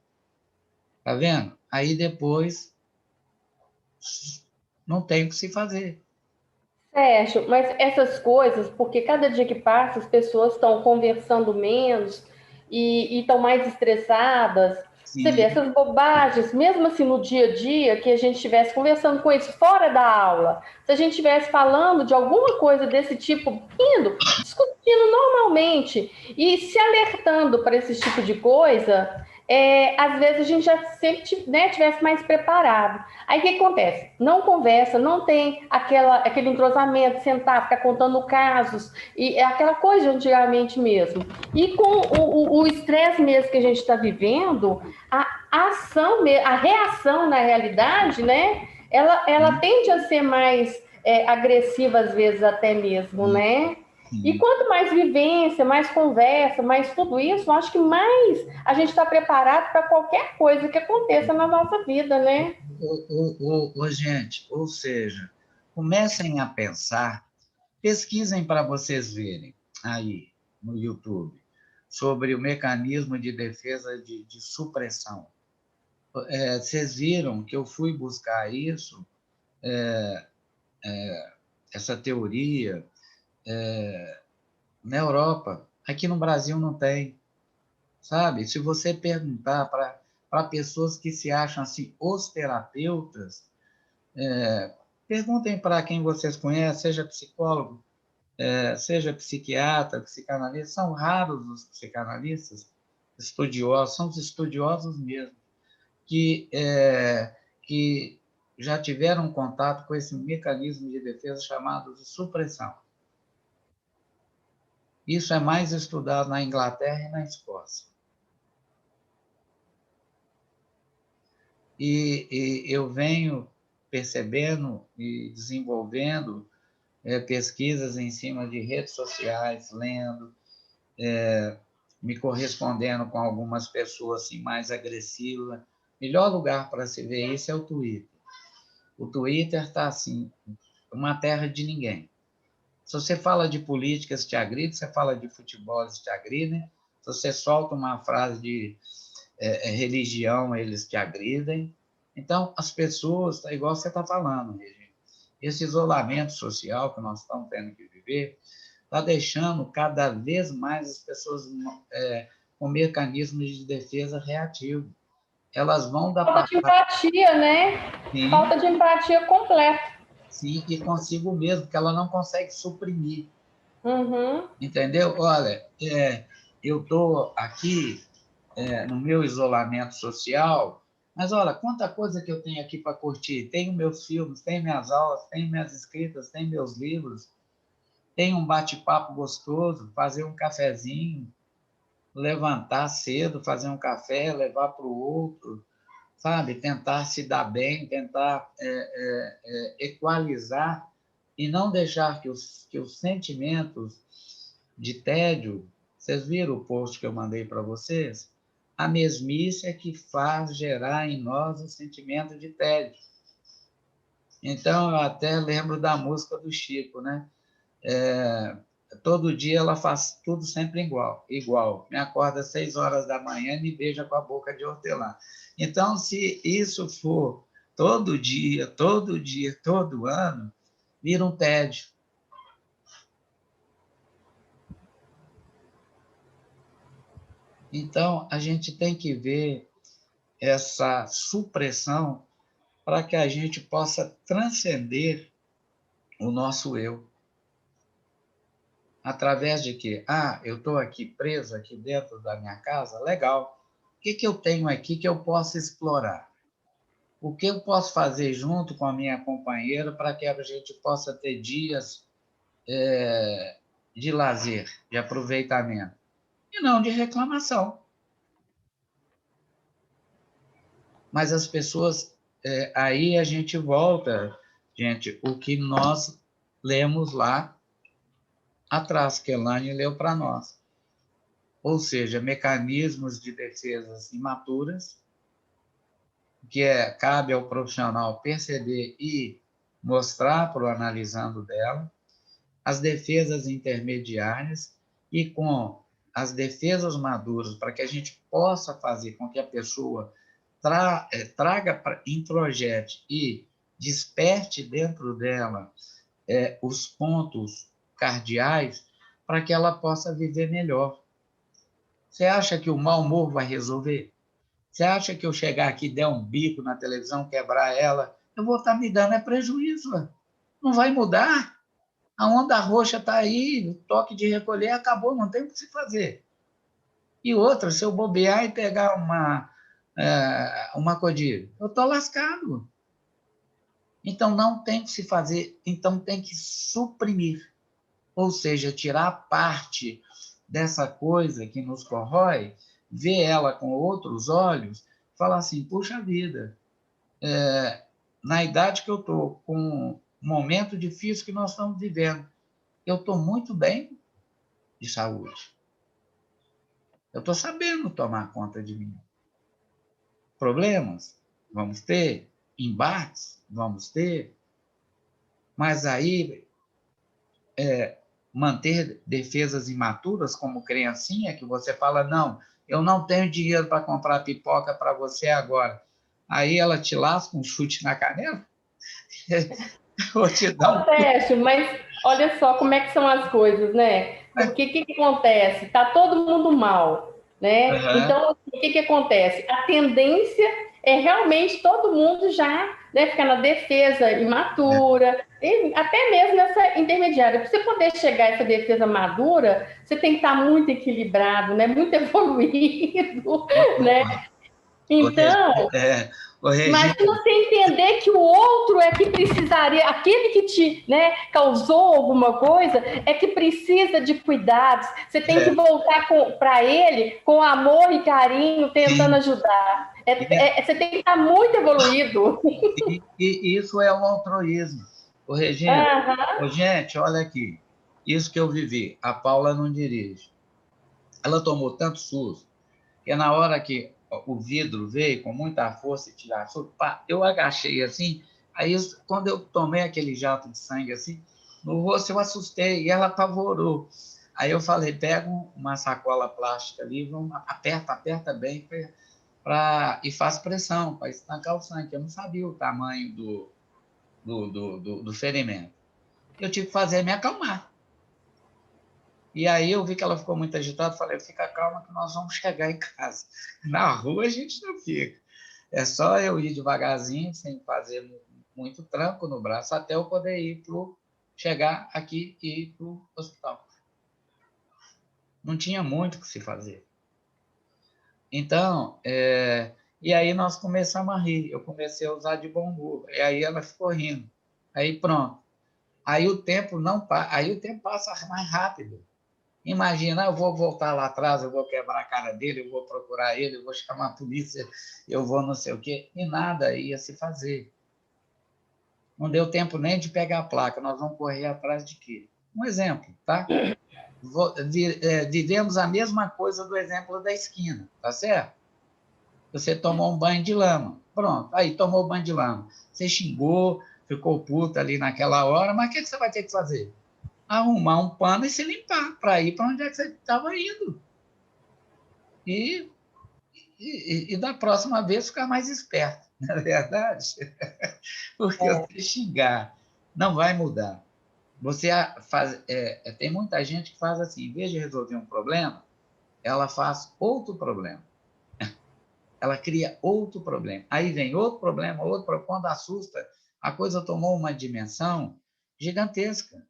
Tá vendo? Aí depois não tem o que se fazer. Sérgio, mas essas coisas, porque cada dia que passa as pessoas estão conversando menos e estão mais estressadas. Você vê Sim, essas bobagens, mesmo assim no dia a dia, que a gente estivesse conversando com eles fora da aula, se a gente estivesse falando de alguma coisa desse tipo, indo, discutindo normalmente e se alertando para esse tipo de coisa, às vezes a gente já sempre, né, tivesse mais preparado. Aí o que acontece? Não conversa, não tem aquele entrosamento, sentar, ficar contando casos, e é aquela coisa de antigamente mesmo. E com o estresse mesmo que a gente está vivendo, a ação, a reação na realidade, né? Ela tende a ser mais agressiva às vezes até mesmo, né? E sim. quanto mais vivência, mais conversa, mais tudo isso, eu acho que mais a gente está preparado para qualquer coisa que aconteça na nossa vida, né? Gente, ou seja, comecem a pensar, pesquisem para vocês verem aí no YouTube sobre o mecanismo de defesa de supressão. Vocês viram que eu fui buscar isso, essa teoria, na Europa. Aqui no Brasil não tem, sabe? Se você perguntar para pessoas que se acham assim, os terapeutas, perguntem para quem vocês conhecem, seja psicólogo, seja psiquiatra, psicanalista, são raros os psicanalistas estudiosos, são os estudiosos mesmo, que já tiveram contato com esse mecanismo de defesa chamado de supressão. Isso é mais estudado na Inglaterra e na Escócia. E eu venho percebendo e desenvolvendo pesquisas em cima de redes sociais, lendo, me correspondendo com algumas pessoas assim, mais agressivas. Melhor lugar para se ver isso é o Twitter. O Twitter está assim, uma terra de ninguém. Se você fala de política, eles te agridem. Se você fala de futebol, eles te agridem. Se você solta uma frase de religião, eles te agridem. Então, as pessoas, igual você está falando, Regina, esse isolamento social que nós estamos tendo que viver está deixando cada vez mais as pessoas com mecanismos de defesa reativos. Elas vão dar Falta de empatia, né? Sim. Falta de empatia completa. Sim, e consigo mesmo, porque ela não consegue suprimir. Uhum. Entendeu? Olha, eu estou aqui no meu isolamento social, mas olha, quanta coisa que eu tenho aqui para curtir. Tenho meus filmes, tenho minhas aulas, tenho minhas escritas, tenho meus livros, tenho um bate-papo gostoso, fazer um cafezinho, levantar cedo, fazer um café, levar para o outro, sabe? Tentar se dar bem, tentar equalizar e não deixar que os sentimentos de tédio, vocês viram o post que eu mandei para vocês? A mesmice é que faz gerar em nós o sentimento de tédio. Então, eu até lembro da música do Chico, né? Todo dia ela faz tudo sempre igual. Me acorda às 6 horas da manhã e me beija com a boca de hortelã. Então, se isso for todo dia, todo ano, vira um tédio. Então, a gente tem que ver essa supressão para que a gente possa transcender o nosso eu. Através de quê? Eu estou aqui preso aqui dentro da minha casa, legal. O que eu tenho aqui que eu possa explorar? O que eu posso fazer junto com a minha companheira para que a gente possa ter dias de lazer, de aproveitamento, e não de reclamação. Mas as pessoas, aí a gente volta, gente, o que nós lemos lá atrás, que Elaine leu para nós. Ou seja, mecanismos de defesas imaturas, que cabe ao profissional perceber e mostrar para o analisando dela, as defesas intermediárias e com as defesas maduras, para que a gente possa fazer com que a pessoa traga, introjete e desperte dentro dela os pontos cardeais para que ela possa viver melhor. Você acha que o mau humor vai resolver? Você acha que eu chegar aqui, der um bico na televisão, quebrar ela, eu vou estar me dando prejuízo? Não vai mudar? A onda roxa está aí, o toque de recolher acabou, não tem o que se fazer. E outra, se eu bobear e pegar uma codilha, eu estou lascado. Então, não tem que se fazer, então tem que suprimir. Ou seja, tirar parte dessa coisa que nos corrói, ver ela com outros olhos, falar assim, puxa vida, na idade que eu estou, com o momento difícil que nós estamos vivendo, eu estou muito bem de saúde. Eu estou sabendo tomar conta de mim. Problemas? Vamos ter. Embates? Vamos ter. Mas aí, manter defesas imaturas como criancinha, que você fala, não, eu não tenho dinheiro para comprar pipoca para você agora. Aí ela te lasca um chute na canela? Ou te dá Sérgio, mas olha só como é que são as coisas, né? Porque o que acontece? Está todo mundo mal, né? Então, o que acontece? A tendência é realmente todo mundo já ficar na defesa imatura, e até mesmo nessa intermediária. Para você poder chegar a essa defesa madura, você tem que estar muito equilibrado, né? Muito evoluído, né? Então, imagina você entender que o outro é que precisaria, aquele que te causou alguma coisa, é que precisa de cuidados. Você tem que voltar para ele com amor e carinho, tentando ajudar. Você tem que estar muito evoluído. E isso é o altruísmo. Ô, Regina, Aham. ô, gente, olha aqui. Isso que eu vivi. A Paula não dirige. Ela tomou tanto susto que na hora que o vidro veio com muita força e tirar susto, pá, eu agachei assim. Aí, quando eu tomei aquele jato de sangue assim, no rosto eu assustei e ela apavorou. Aí eu falei, pega uma sacola plástica ali, vamos, aperta bem e faz pressão para estancar o sangue. Eu não sabia o tamanho do ferimento. Eu tive que fazer me acalmar. E aí eu vi que ela ficou muito agitada, falei, fica calma que nós vamos chegar em casa. Na rua a gente não fica. É só eu ir devagarzinho, sem fazer muito tranco no braço, até eu poder chegar aqui e ir para o hospital. Não tinha muito o que se fazer. Então, e aí nós começamos a rir. Eu comecei a usar de bom humor. E aí ela ficou rindo. Aí pronto. Aí o tempo passa mais rápido. Imagina, eu vou voltar lá atrás, eu vou quebrar a cara dele, eu vou procurar ele, eu vou chamar a polícia, eu vou não sei o quê. E nada ia se fazer. Não deu tempo nem de pegar a placa. Nós vamos correr atrás de quê? Um exemplo, tá? Vivemos a mesma coisa do exemplo da esquina, tá certo? Você tomou um banho de lama. Pronto, aí tomou banho de lama. Você xingou, ficou puta ali naquela hora, mas o que você vai ter que fazer? Arrumar um pano e se limpar para ir para onde é que você estava indo. E da próxima vez ficar mais esperto, não é verdade? Porque você xingar não vai mudar. Você tem muita gente que faz assim, em vez de resolver um problema, ela faz outro problema. Ela cria outro problema. Aí vem outro problema, quando assusta, a coisa tomou uma dimensão gigantesca.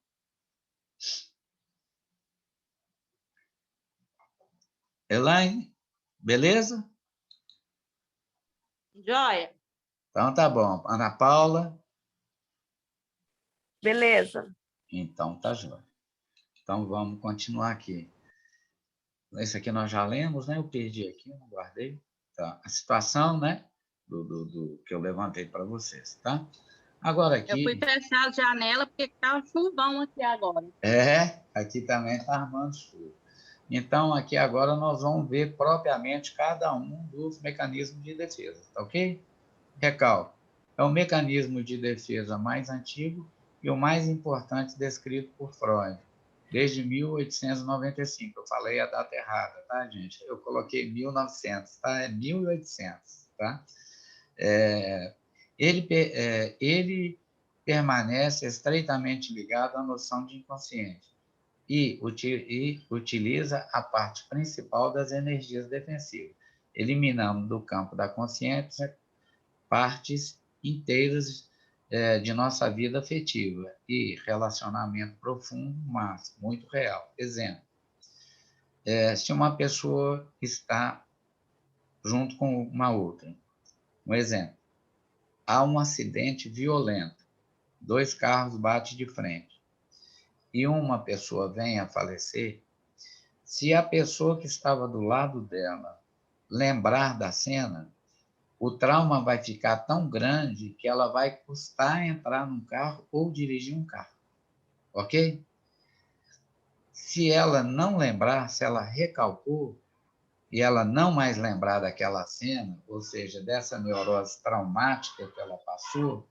Elaine, beleza? Joia. Então tá bom. Ana Paula? Beleza. Então tá jóia. Então vamos continuar aqui. Esse aqui nós já lemos, né? Eu perdi aqui, não guardei. Tá. A situação, né? Do que eu levantei para vocês, tá? Agora Eu fui aqui... fechar a janela porque tá chuvão aqui agora. Aqui também está armando chuva. Então, aqui agora nós vamos ver propriamente cada um dos mecanismos de defesa, tá ok? Recalque, é o mecanismo de defesa mais antigo e o mais importante descrito por Freud, desde 1895. Eu falei a data errada, tá, gente? Eu coloquei 1900, tá? É 1800, tá? Ele permanece estreitamente ligado à noção de inconsciente e utiliza a parte principal das energias defensivas, eliminando do campo da consciência partes inteiras de nossa vida afetiva e relacionamento profundo, mas muito real. Exemplo, se uma pessoa está junto com uma outra, um exemplo, há um acidente violento, 2 carros batem de frente e uma pessoa vem a falecer, se a pessoa que estava do lado dela lembrar da cena, o trauma vai ficar tão grande que ela vai custar entrar num carro ou dirigir um carro, ok? Se ela não lembrar, se ela recalcou e ela não mais lembrar daquela cena, ou seja, dessa neurose traumática que ela passou,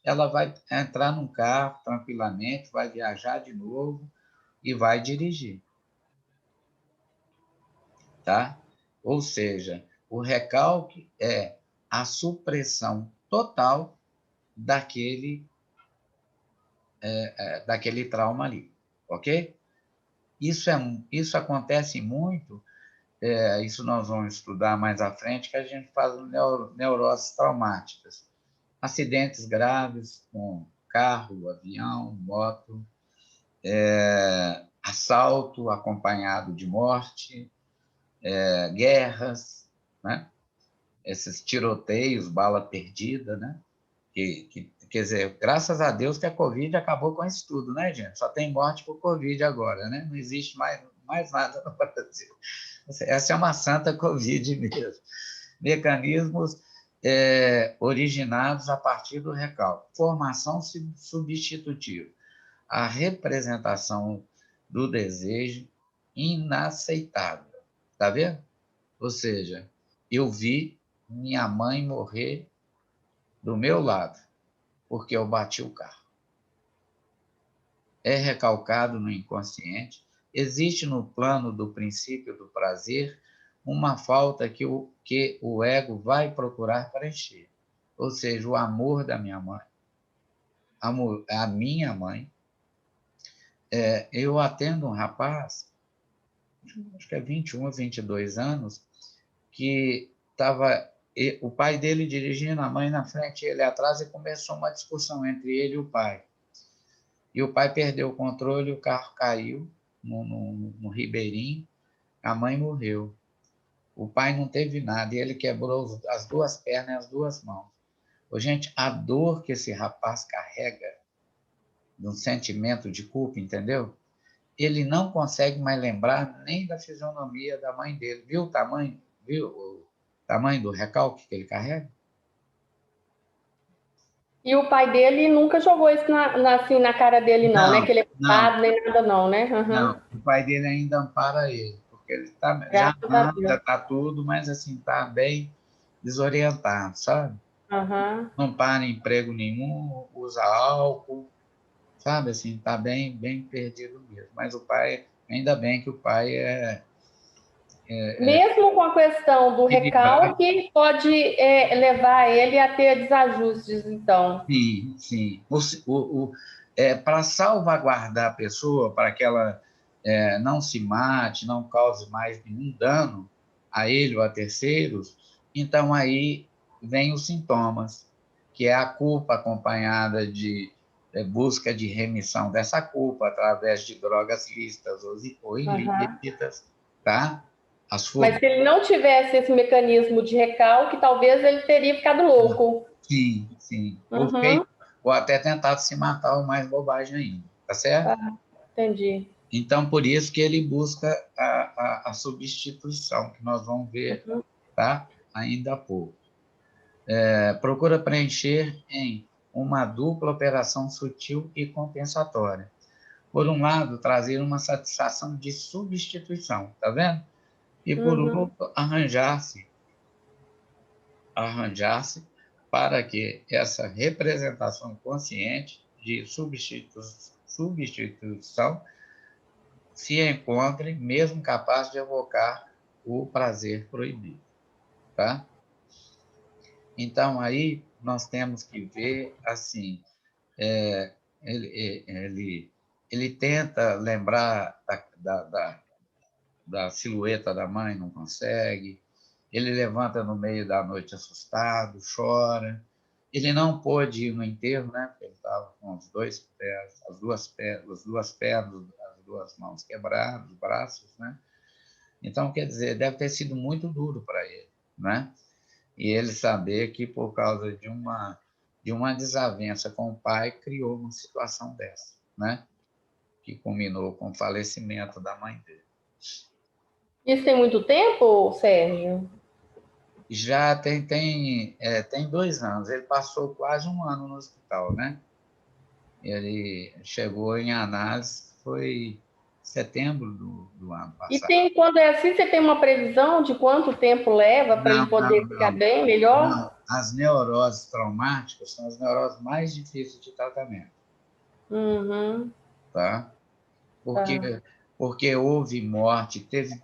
ela vai entrar num carro tranquilamente, vai viajar de novo e vai dirigir, tá? Ou seja, o recalque é a supressão total daquele trauma ali, ok? Isso acontece muito, isso nós vamos estudar mais à frente, que a gente faz neuroses traumáticas. Acidentes graves com carro, avião, moto, assalto acompanhado de morte, guerras, né? Esses tiroteios, bala perdida, né? Quer dizer, graças a Deus que a Covid acabou com isso tudo, né, gente? Só tem morte por Covid agora, né? Não existe mais nada no Brasil. Essa é uma santa Covid mesmo. Mecanismos originados a partir do recalque. Formação substitutiva. A representação do desejo inaceitável. Está vendo? Ou seja, eu vi minha mãe morrer do meu lado, porque eu bati o carro. É recalcado no inconsciente. Existe no plano do princípio do prazer uma falta que o ego vai procurar preencher. Ou seja, o amor da minha mãe. A minha mãe. Eu atendo um rapaz, acho que é 21 ou 22 anos, que estava o pai dele dirigindo, a mãe na frente, ele atrás, e começou uma discussão entre ele e o pai. E o pai perdeu o controle, o carro caiu no ribeirinho, a mãe morreu. O pai não teve nada e ele quebrou as duas pernas e as duas mãos. Gente, a dor que esse rapaz carrega, de um sentimento de culpa, entendeu? Ele não consegue mais lembrar nem da fisionomia da mãe dele. Viu o tamanho do recalque que ele carrega? E o pai dele nunca jogou isso assim, na cara dele, não, né? Que ele é culpado, nem nada, não, né? Uhum. Não, o pai dele ainda ampara ele, porque ele já Graças a Deus. anda, está tudo, mas assim, está bem desorientado, sabe? Uhum. Não para em emprego nenhum, usa álcool, sabe? Assim, está bem perdido mesmo. Mas o pai, ainda bem que o pai Mesmo com a questão do recalque, pode levar ele a ter desajustes, então. Sim, sim. Para salvaguardar a pessoa, para que ela não se mate, não cause mais nenhum dano a ele ou a terceiros, então aí vem os sintomas, que é a culpa acompanhada de busca de remissão dessa culpa através de drogas lícitas ou ilícitas, tá? Mas se ele não tivesse esse mecanismo de recalque, talvez ele teria ficado louco. Sim, sim. Uhum. Ou até tentado se matar, ou mais bobagem ainda, tá certo? Entendi. Então, por isso que ele busca a substituição, que nós vamos ver, tá? Ainda há pouco. Procura preencher em uma dupla operação sutil e compensatória. Por um lado, trazer uma satisfação de substituição, tá vendo? E por outro, arranjar-se para que essa representação consciente de substituição se encontre mesmo capaz de evocar o prazer proibido, tá? Então, aí nós temos que ver, assim, ele tenta lembrar da silhueta da mãe, não consegue, ele levanta no meio da noite assustado, chora, ele não pôde ir no enterro, né? Porque ele estava com os dois pés, as duas pernas, as duas mãos quebradas, os braços, né? Então, quer dizer, deve ter sido muito duro para ele, né? E ele saber que, por causa de uma desavença com o pai, criou uma situação dessa, né? Que culminou com o falecimento da mãe dele. Isso tem muito tempo, Sérgio? Já tem 2 anos. Ele passou quase um ano no hospital, né? Ele chegou em análise, foi setembro do ano passado. E quando é assim, você tem uma previsão de quanto tempo leva para ele poder ficar bem, melhor? Não. As neuroses traumáticas são as neuroses mais difíceis de tratamento. Uhum. Tá? Porque houve morte, teve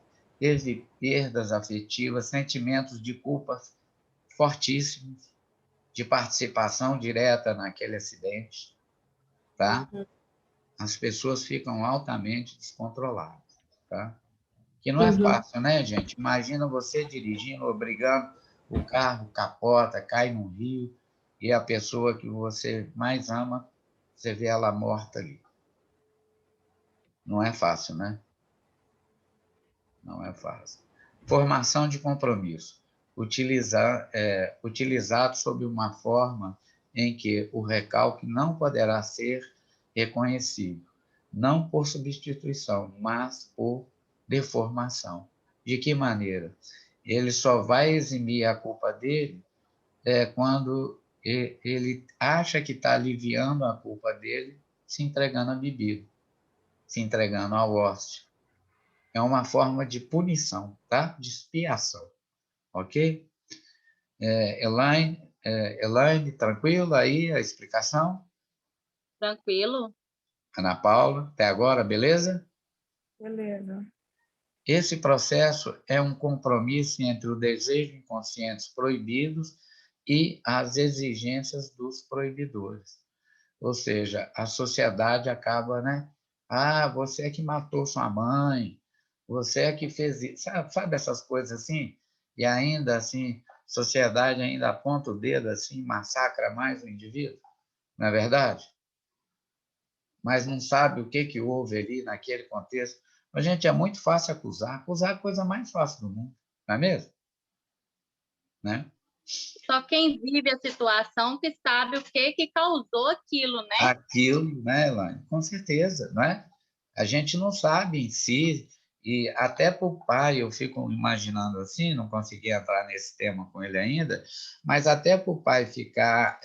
perdas afetivas, sentimentos de culpa fortíssimos, de participação direta naquele acidente, tá? As pessoas ficam altamente descontroladas, tá? Que não é fácil, né, gente? Imagina você dirigindo, obrigando, o carro capota, cai no rio, e a pessoa que você mais ama, você vê ela morta ali. Não é fácil, né? Não é fácil. Formação de compromisso. Utilizado sob uma forma em que o recalque não poderá ser reconhecido, não por substituição, mas por deformação. De que maneira? Ele só vai eximir a culpa dele é quando ele acha que está aliviando a culpa dele, se entregando à bebida, se entregando ao ócio. É uma forma de punição, tá? De expiação, ok? Elaine, tranquilo aí a explicação? Tranquilo? Ana Paula, até agora, beleza? Beleza. Esse processo é um compromisso entre o desejo inconscientes proibidos e as exigências dos proibidores. Ou seja, a sociedade acaba, né? Ah, você é que matou sua mãe, você é que fez isso, sabe essas coisas assim? E ainda assim, a sociedade ainda aponta o dedo assim, massacra mais o indivíduo, não é verdade? Mas não sabe o que houve ali naquele contexto. A gente, é muito fácil acusar. Acusar é a coisa mais fácil do mundo, não é mesmo? Né? Só quem vive a situação que sabe o que causou aquilo, né? Aquilo, né, Elaine? Com certeza, não é? A gente não sabe em si, e até para o pai, eu fico imaginando assim, não consegui entrar nesse tema com ele ainda, mas até para o pai ficar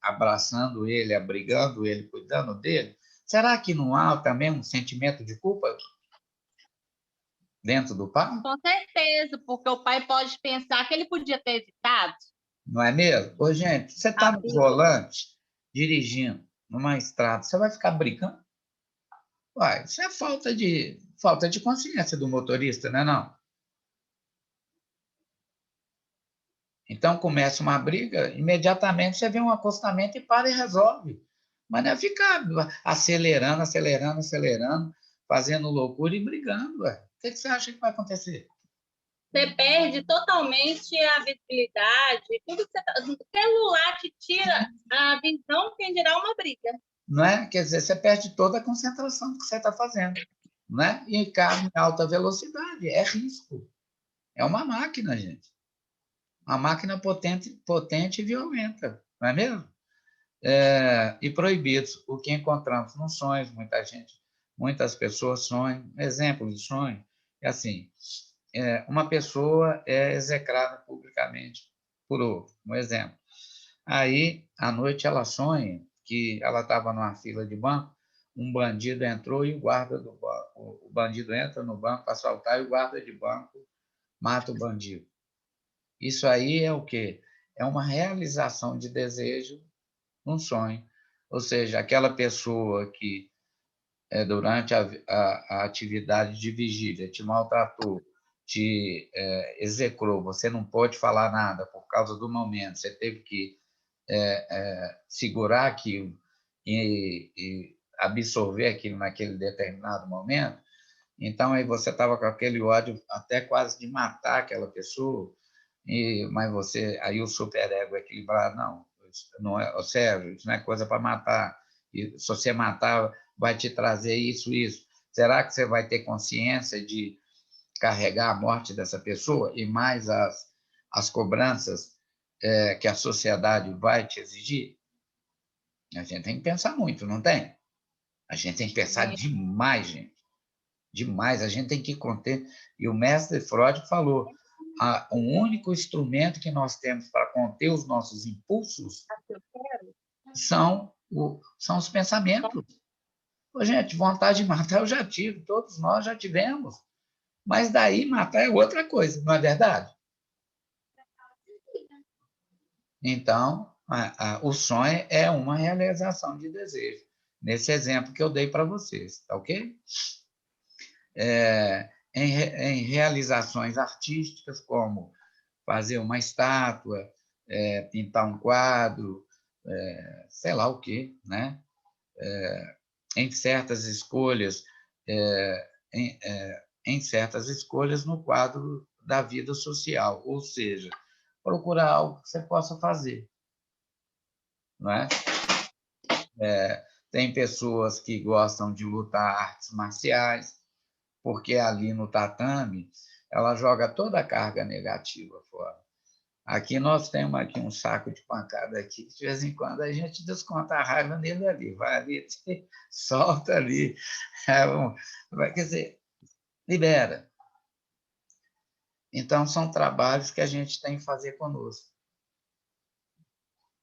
abraçando ele, abrigando ele, cuidando dele, será que não há também um sentimento de culpa dentro do pai? Com certeza, porque o pai pode pensar que ele podia ter evitado Não é mesmo? Ô, gente, você está a no briga. volante, dirigindo numa estrada, você vai ficar brincando? Uai, isso é falta de consciência do motorista, né, não? Então, começa uma briga, imediatamente você vê um acostamento e para e resolve. Mas não é ficar acelerando, acelerando, acelerando, fazendo loucura e brigando. Ué. O que você acha que vai acontecer? Você perde totalmente a visibilidade, tudo que você tá... O celular te tira a visão, quem dirá uma briga. Não é? Quer dizer, você perde toda a concentração do que você está fazendo. Não é? E carro em alta velocidade, é risco. É uma máquina, gente. Uma máquina potente, potente e violenta, não é mesmo? E proibidos, o que encontramos nos sonhos, muitas pessoas sonham, exemplo de sonho, é assim, uma pessoa é execrada publicamente por outro, um exemplo. Aí, à noite, ela sonha que ela estava numa fila de banco, um bandido entrou e o guarda do banco, o bandido entra no banco para assaltar e o guarda de banco mata o bandido. Isso aí é o quê? É uma realização de desejo num sonho. Ou seja, aquela pessoa que, durante a atividade de vigília, te maltratou, te execrou, você não pode falar nada por causa do momento, você teve que segurar aquilo e absorver aquilo naquele determinado momento, então aí você estava com aquele ódio até quase de matar aquela pessoa, mas você, aí o superego equilibrado, não, isso não é, Sérgio, isso não é coisa para matar, e se você matar, vai te trazer isso, isso. Será que você vai ter consciência de carregar a morte dessa pessoa e mais as cobranças que a sociedade vai te exigir? A gente tem que pensar muito, não tem? A gente tem que pensar demais, gente. Demais. A gente tem que conter. E o mestre Freud falou: o único instrumento que nós temos para conter os nossos impulsos são os pensamentos. Pô, gente, vontade de matar eu já tive, todos nós já tivemos. Mas daí matar é outra coisa, não é verdade? Então, o sonho é uma realização de desejo. Nesse exemplo que eu dei para vocês, tá ok? Em realizações artísticas, como fazer uma estátua, pintar um quadro, sei lá o quê, né? Em certas escolhas, em certas escolhas no quadro da vida social, ou seja, procurar algo que você possa fazer, não é? Tem pessoas que gostam de lutar artes marciais, porque ali no tatame ela joga toda a carga negativa fora. Aqui nós temos aqui um saco de pancada aqui, de vez em quando a gente desconta a raiva nele ali, vai ali, solta ali, quer dizer, libera. Então, são trabalhos que a gente tem que fazer conosco.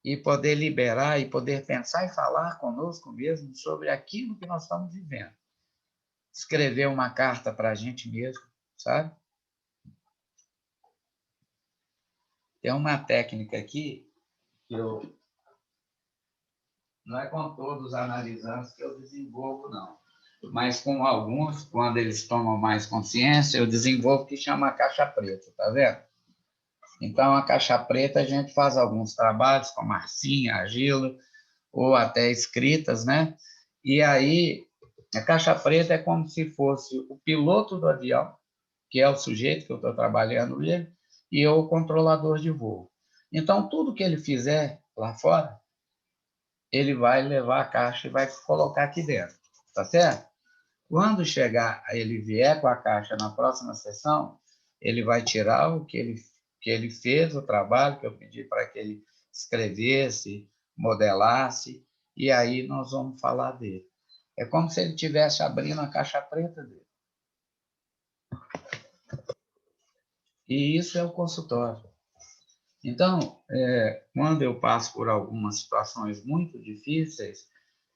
e poder liberar e poder pensar e falar conosco mesmo sobre aquilo que nós estamos vivendo. Escrever uma carta para a gente mesmo, sabe? Tem uma técnica aqui que não é com todos os analisantes que eu desenvolvo, não. Mas com alguns, quando eles tomam mais consciência, eu desenvolvo o que chama caixa preta, tá vendo? Então, a caixa preta, a gente faz alguns trabalhos com Marcinha, Argila, ou até escritas, né? E aí, a caixa preta é como se fosse o piloto do avião, que é o sujeito que eu estou trabalhando ele, e eu o controlador de voo. Então, tudo que ele fizer lá fora, ele vai levar a caixa e vai colocar aqui dentro, tá certo? Quando chegar, ele vier com a caixa na próxima sessão, ele vai tirar o que ele fez, o trabalho que eu pedi para que ele escrevesse, modelasse, e aí nós vamos falar dele. É como se ele estivesse abrindo a caixa preta dele. E isso é o consultório. Então, quando eu passo por algumas situações muito difíceis,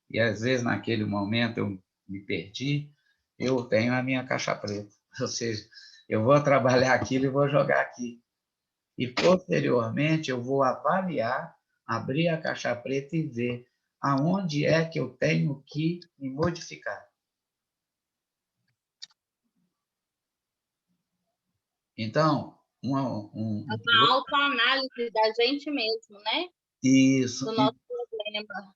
e às vezes naquele momento eu me perdi, eu tenho a minha caixa preta. Ou seja, eu vou trabalhar aquilo e vou jogar aqui. E, posteriormente, eu vou avaliar, abrir a caixa preta e ver aonde é que eu tenho que me modificar. Então, uma autoanálise da gente mesmo, né? Isso. Do nosso problema.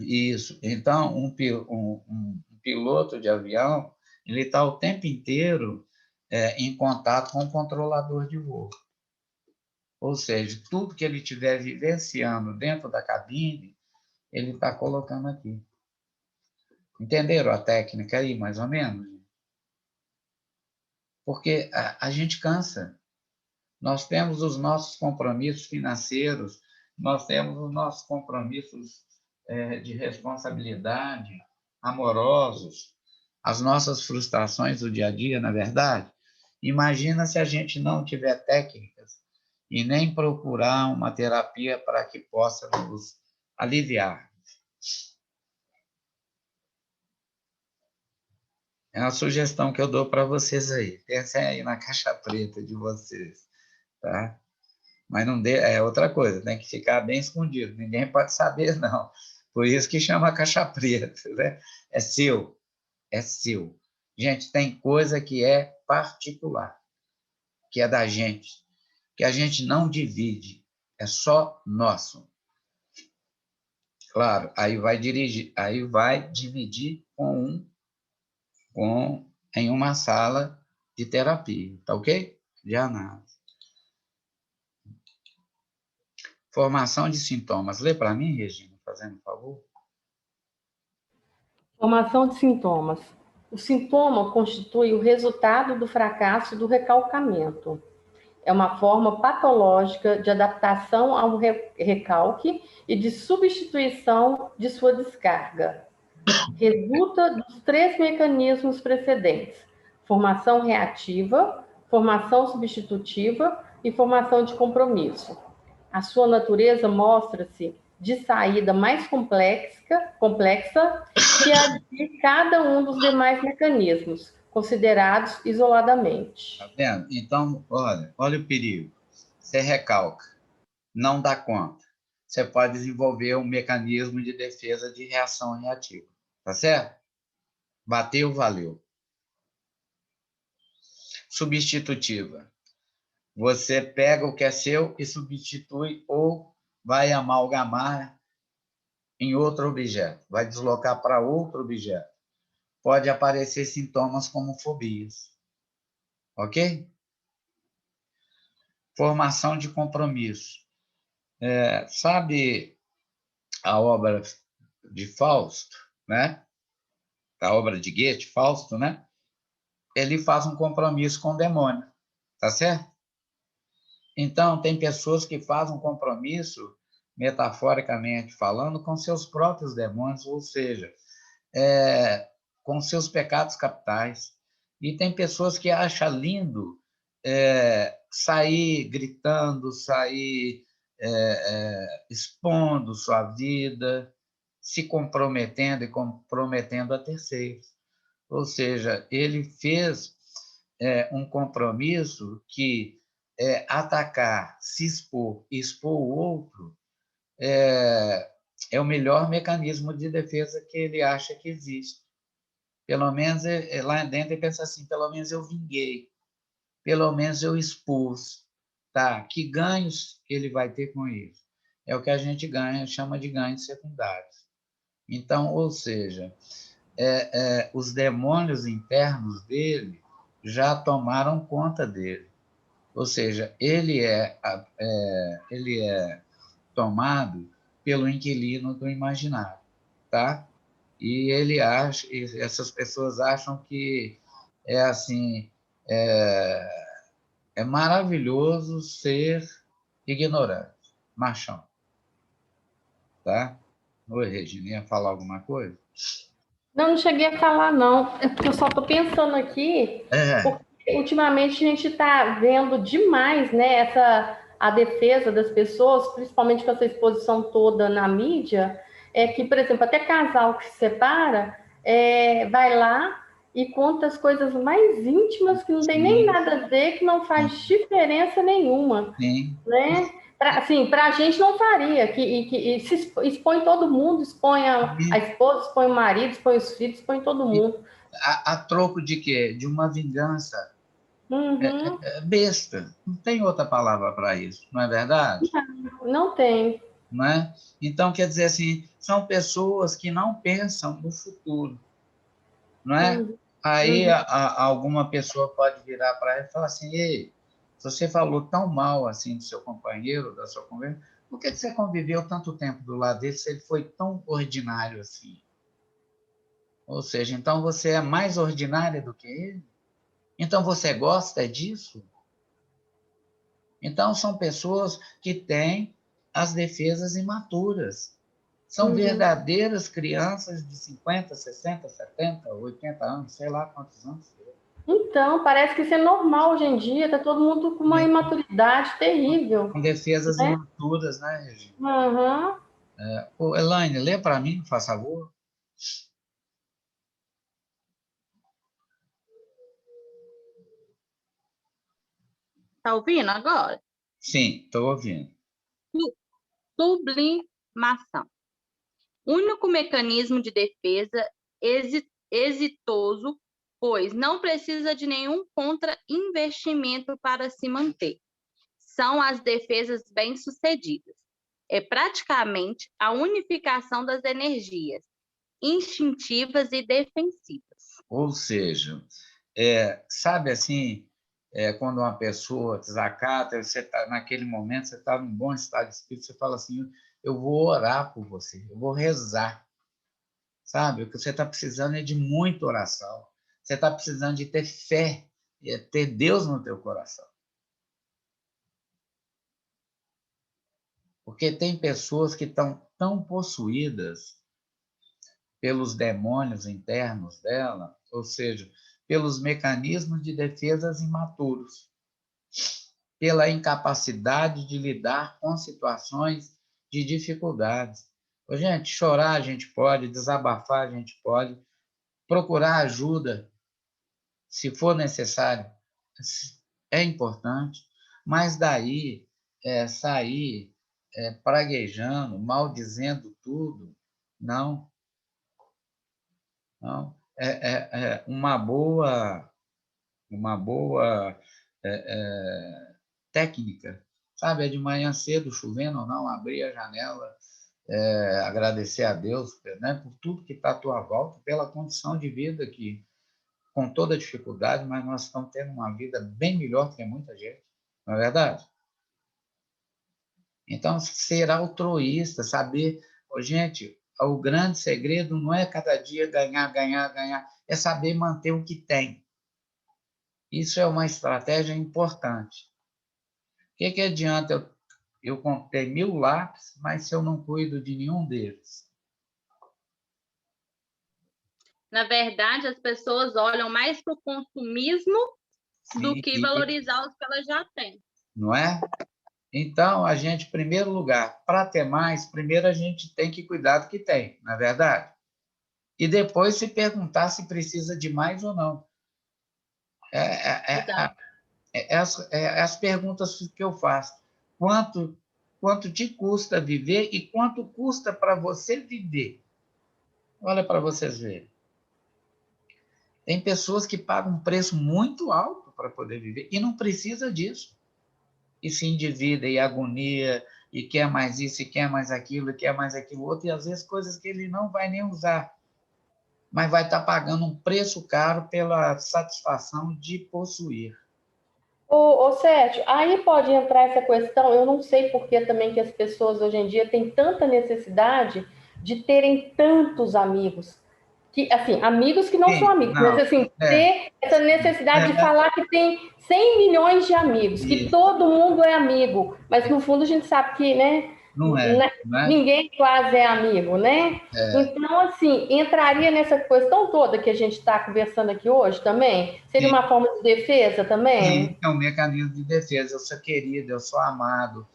Isso. Então, um piloto de avião, ele está o tempo inteiro em contato com o controlador de voo. Ou seja, tudo que ele estiver vivenciando dentro da cabine, ele está colocando aqui. Entenderam a técnica aí, mais ou menos? Porque a gente cansa. Nós temos os nossos compromissos financeiros, nós temos os nossos compromissos de responsabilidade, amorosos, as nossas frustrações do dia a dia, na verdade. Imagina se a gente não tiver técnicas e nem procurar uma terapia para que possa nos aliviar. É uma sugestão que eu dou para vocês aí. Pensem aí na caixa preta de vocês, tá? Mas não é outra coisa, tem que ficar bem escondido. Ninguém pode saber, não. Por isso que chama caixa preta, né? É seu, é seu. Gente, tem coisa que é particular, que é da gente, que a gente não divide, é só nosso. Claro, aí vai dividir em uma sala de terapia, tá ok? De análise. Formação de sintomas. Lê para mim, Regina, fazendo um favor. Formação de sintomas. O sintoma constitui o resultado do fracasso do recalcamento. É uma forma patológica de adaptação ao recalque e de substituição de sua descarga. Resulta dos 3 mecanismos precedentes: formação reativa, formação substitutiva e formação de compromisso. A sua natureza mostra-se de saída mais complexa que a de cada um dos demais mecanismos, considerados isoladamente. Tá vendo? Então, olha o perigo. Você recalca, não dá conta. Você pode desenvolver um mecanismo de defesa de reação reativa. Tá certo? Bateu, valeu. Substitutiva. Você pega o que é seu e substitui ou vai amalgamar em outro objeto, vai deslocar para outro objeto. Pode aparecer sintomas como fobias. Ok? Formação de compromisso. Sabe a obra de Fausto, né? A obra de Goethe, Fausto, né? Ele faz um compromisso com o demônio, tá certo? Então, tem pessoas que fazem um compromisso, metaforicamente falando, com seus próprios demônios, ou seja, com seus pecados capitais. E tem pessoas que acham lindo sair gritando, sair expondo sua vida, se comprometendo e comprometendo a terceiros. Ou seja, ele fez um compromisso que atacar, se expor, expor o outro, é o melhor mecanismo de defesa que ele acha que existe. Pelo menos lá dentro ele pensa assim, pelo menos eu vinguei, pelo menos eu expus. Tá, que ganhos ele vai ter com isso? É o que a gente chama de ganhos secundários. Então, ou seja, os demônios internos dele já tomaram conta dele. Ou seja, ele é tomado pelo inquilino do imaginário, tá? E essas pessoas acham que é assim, é maravilhoso ser ignorante, machão, tá? Oi, Regina, ia falar alguma coisa? Não cheguei a falar, não. É porque eu só estou pensando aqui, porque ultimamente a gente está vendo demais, né, a defesa das pessoas, principalmente com essa exposição toda na mídia, que, por exemplo, até casal que se separa, vai lá e conta as coisas mais íntimas que não tem nem nada a ver, que não faz diferença nenhuma, Sim. né? Assim, para a gente não faria, que se expõe todo mundo, expõe a esposa, expõe o marido, expõe os filhos, expõe todo mundo. A troco de quê? De uma vingança Uhum. besta. Não tem outra palavra para isso, não é verdade? Não tem. Não é? Então, quer dizer assim, são pessoas que não pensam no futuro, não é? Aí alguma pessoa pode virar para ela e falar assim, ei, você falou tão mal assim do seu companheiro, da sua conversa, por que você conviveu tanto tempo do lado dele se ele foi tão ordinário assim? Ou seja, então você é mais ordinária do que ele? Então você gosta disso? Então são pessoas que têm as defesas imaturas. São verdadeiras crianças de 50, 60, 70, 80 anos, sei lá quantos anos. Então, parece que isso é normal hoje em dia, tá todo mundo com uma imaturidade terrível. Com defesas Né? imaturas, né, Regina? Uhum. Elaine, lê para mim, por favor. Tá ouvindo agora? Sim, estou ouvindo. Sublimação. Único mecanismo de defesa exitoso, pois não precisa de nenhum contra-investimento para se manter. São as defesas bem-sucedidas. É praticamente a unificação das energias instintivas e defensivas. Ou seja, sabe assim, quando uma pessoa desacata, você tá, naquele momento você está num bom estado de espírito, você fala assim, eu vou orar por você, eu vou rezar. Sabe? O que você está precisando é de muita oração. Você está precisando de ter fé, ter Deus no teu coração. Porque tem pessoas que estão tão possuídas pelos demônios internos dela, ou seja, pelos mecanismos de defesas imaturos, pela incapacidade de lidar com situações de dificuldades. Gente, chorar a gente pode, desabafar a gente pode, procurar ajuda se for necessário, é importante, mas daí sair praguejando, maldizendo tudo, não, não. Uma boa técnica, sabe? É de manhã cedo, chovendo ou não, abrir a janela, agradecer a Deus, né, por tudo que está à tua volta, pela condição de vida que com toda dificuldade, mas nós estamos tendo uma vida bem melhor que muita gente, não é verdade? Então, ser altruísta, saber, gente, o grande segredo não é cada dia ganhar, ganhar, ganhar, é saber manter o que tem. Isso é uma estratégia importante. O que adianta eu ter 1000 lápis, mas se eu não cuido de nenhum deles? Na verdade, as pessoas olham mais para o consumismo do que valorizar os que elas já têm. Não é? Então, a gente, em primeiro lugar, para ter mais, primeiro a gente tem que cuidar do que tem, não é verdade? E depois se perguntar se precisa de mais ou não. Exato. As perguntas que eu faço. Quanto te custa viver e quanto custa para você viver? Olha para vocês verem. Tem pessoas que pagam um preço muito alto para poder viver e não precisa disso. E se endivida e agonia e quer mais isso, e quer mais aquilo, e quer mais aquilo outro, e às vezes coisas que ele não vai nem usar, mas vai estar pagando um preço caro pela satisfação de possuir. Ô Sérgio, aí pode entrar essa questão, eu não sei por que também que as pessoas hoje em dia têm tanta necessidade de terem tantos amigos. Que, assim, amigos que não são Sim, amigos, mas não, assim, ter essa necessidade de falar que tem 100 milhões de amigos, que isso, todo mundo é amigo, mas no fundo a gente sabe que, né, não é, não é? ninguém quase é amigo, né? Então, assim, entraria nessa questão toda que a gente está conversando aqui hoje também? Seria Sim, uma forma de defesa sim, também? é um mecanismo de defesa. Eu sou querido, eu sou amado.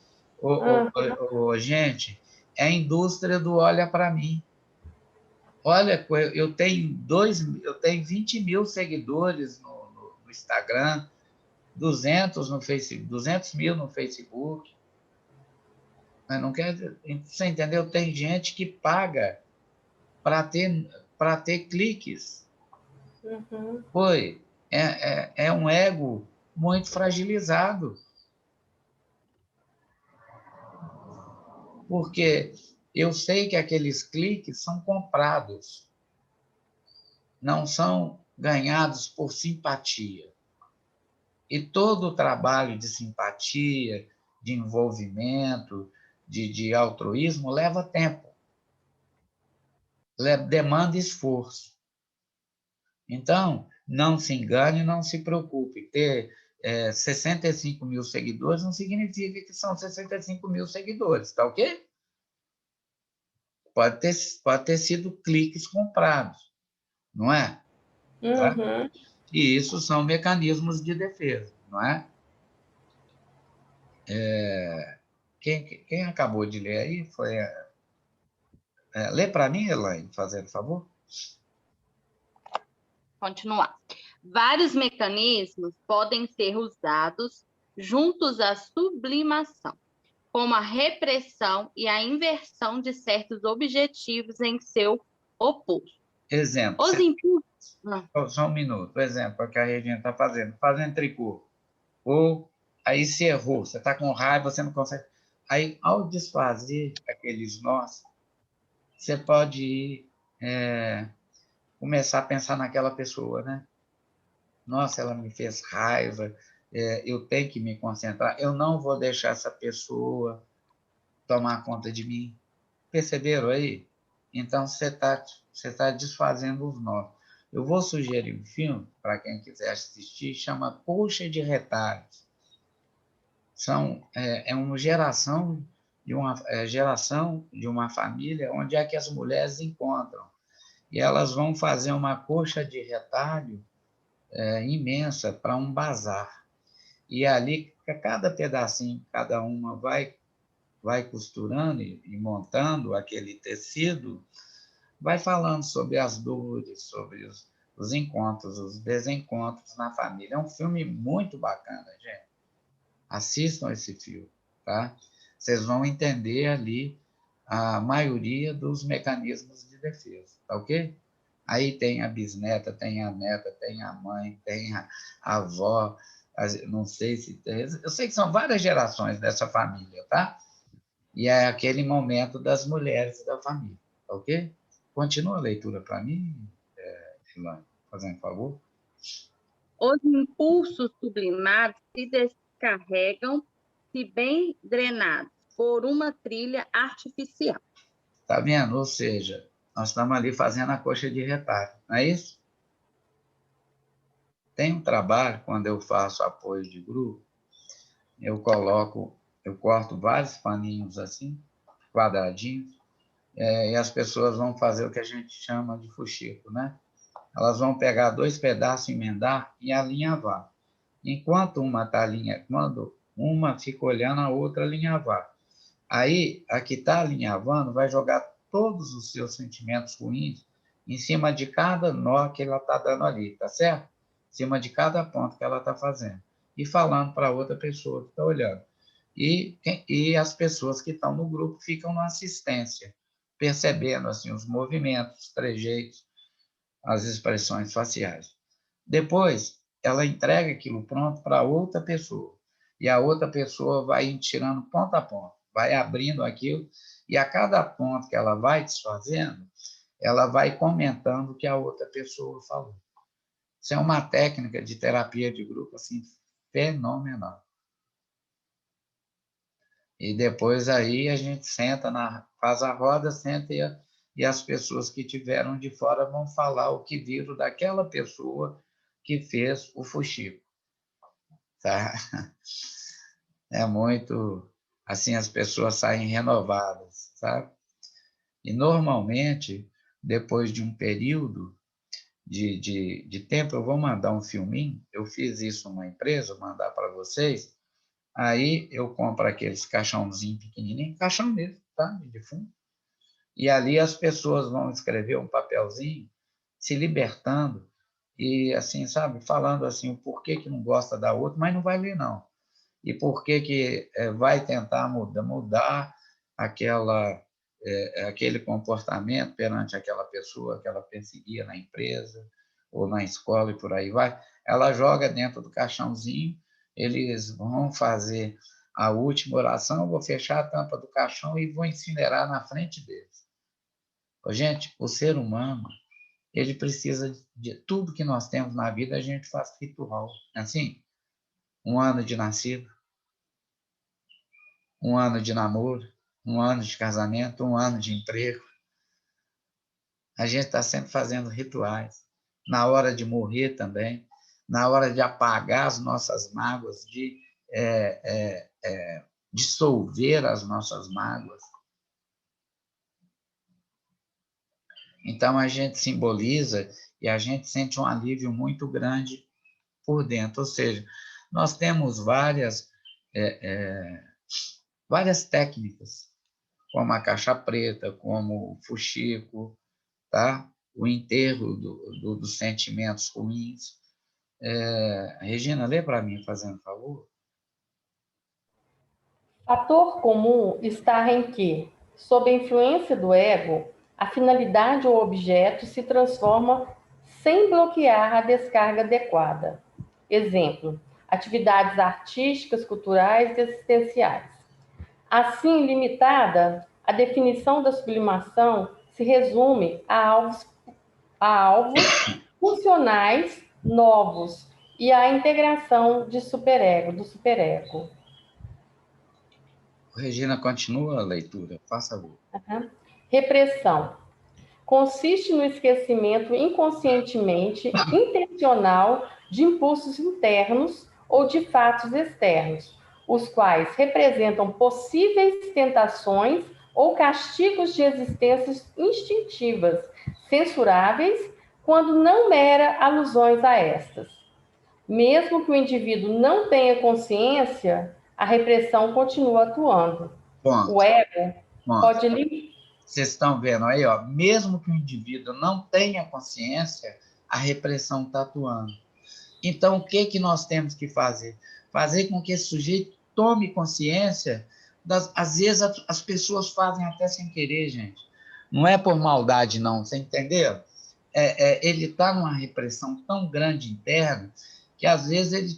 Ah, Gente, é a indústria do olha para mim. Olha, eu tenho 20 mil seguidores no Instagram, 200 no Facebook, 200 mil no Facebook. Mas não quer, você entendeu? Tem gente que paga para ter cliques. uhum. Foi. É um ego muito fragilizado. Porque eu sei que aqueles cliques são comprados, não são ganhados por simpatia. E todo o trabalho de simpatia, de envolvimento, de altruísmo leva tempo, demanda esforço. Então, não se engane, não se preocupe. Ter 65 mil seguidores não significa que são 65 mil seguidores, tá ok? Pode ter sido cliques comprados, não é? Tá? Uhum. E isso são mecanismos de defesa, não é? Quem acabou de ler aí foi. Lê para mim, Elaine, fazendo favor. Continuar. Vários mecanismos podem ser usados juntos à sublimação, como a repressão e a inversão de certos objetivos em seu oposto. Exemplo. Os impulsos. Só um minuto. Exemplo, é o que a Regina está fazendo tricô. Ou aí se errou, você está com raiva, você não consegue. Aí, ao desfazer aqueles nós, você pode ir, começar a pensar naquela pessoa, né? Nossa, ela me fez raiva, eu tenho que me concentrar, eu não vou deixar essa pessoa tomar conta de mim. Perceberam aí? Então, você tá desfazendo os nós. Eu vou sugerir um filme, para quem quiser assistir, chama Colcha de Retalhos. É uma geração de uma família onde é que as mulheres encontram. E elas vão fazer uma colcha de retalho imensa para um bazar. E ali, cada pedacinho, cada uma vai costurando e montando aquele tecido, vai falando sobre as dores, sobre os encontros, os desencontros na família. É um filme muito bacana, gente. Assistam esse filme, tá? Vocês vão entender ali a maioria dos mecanismos de defesa, tá ok? Aí tem a bisneta, tem a neta, tem a mãe, tem a avó, não sei se tem, eu sei que são várias gerações dessa família, tá? E é aquele momento das mulheres da família, tá ok? Continua a leitura para mim, Ilane, fazendo favor. Os impulsos sublimados se descarregam, se bem drenados, por uma trilha artificial. Tá vendo? Ou seja, nós estamos ali fazendo a coxa de retalho, não é isso? Tem um trabalho, quando eu faço apoio de grupo, eu corto vários paninhos assim, quadradinhos, e as pessoas vão fazer o que a gente chama de fuxico, né? Elas vão pegar 2 pedaços, emendar e alinhavar. Quando uma fica olhando, a outra alinhavar. Aí, a que está alinhavando vai jogar todos os seus sentimentos ruins em cima de cada nó que ela está dando ali, tá certo? Em cima de cada ponto que ela está fazendo. E falando para outra pessoa que está olhando. E as pessoas que estão no grupo ficam na assistência, percebendo assim, os movimentos, os trejeitos, as expressões faciais. Depois, ela entrega aquilo pronto para outra pessoa. E a outra pessoa vai tirando ponto a ponto, vai abrindo aquilo, e a cada ponto que ela vai desfazendo, ela vai comentando o que a outra pessoa falou. Isso é uma técnica de terapia de grupo assim, fenomenal. E depois aí a gente senta, faz a roda, senta e as pessoas que tiveram de fora vão falar o que viram daquela pessoa que fez o fuxico. Tá? É muito... Assim, as pessoas saem renovadas, sabe? E, normalmente, depois de um período de tempo, eu vou mandar um filminho, eu fiz isso numa empresa, vou mandar para vocês, aí eu compro aqueles caixãozinhos pequenininhos, caixão mesmo, tá? De defunto. E ali as pessoas vão escrever um papelzinho, se libertando, e assim, sabe, falando assim, o porquê que não gosta da outra, mas não vai ler, não. E por que vai tentar mudar aquele comportamento perante aquela pessoa que ela perseguia na empresa ou na escola e por aí vai. Ela joga dentro do caixãozinho, eles vão fazer a última oração, eu vou fechar a tampa do caixão e vou incinerar na frente deles. Gente, o ser humano, ele precisa de tudo que nós temos na vida, a gente faz ritual. Assim, um ano de nascido, um ano de namoro, um ano de casamento, um ano de emprego. A gente está sempre fazendo rituais. Na hora de morrer também, na hora de apagar as nossas mágoas, de dissolver as nossas mágoas. Então, a gente simboliza e a gente sente um alívio muito grande por dentro. Ou seja, nós temos várias técnicas, como a caixa preta, como o fuxico, tá? O enterro dos sentimentos ruins. Regina, lê para mim, fazendo favor. Fator comum está em que, sob a influência do ego, a finalidade ou objeto se transforma sem bloquear a descarga adequada. Exemplo, atividades artísticas, culturais e existenciais. Assim, limitada, a definição da sublimação se resume a alvos funcionais novos e à integração do superego. Regina, continua a leitura, faça favor. Repressão. Consiste no esquecimento inconscientemente intencional de impulsos internos ou de fatos externos, os quais representam possíveis tentações ou castigos de existências instintivas, censuráveis, quando não mera alusões a estas. Mesmo que o indivíduo não tenha consciência, a repressão continua atuando. Ponto. O ego pode... Vocês estão vendo aí, ó, mesmo que o indivíduo não tenha consciência, a repressão está atuando. Então, o que nós temos que fazer? Fazer com que esse sujeito tome consciência. Às vezes, as pessoas fazem até sem querer, gente. Não é por maldade, não, você entendeu? Ele está numa repressão tão grande interna que, às vezes, ele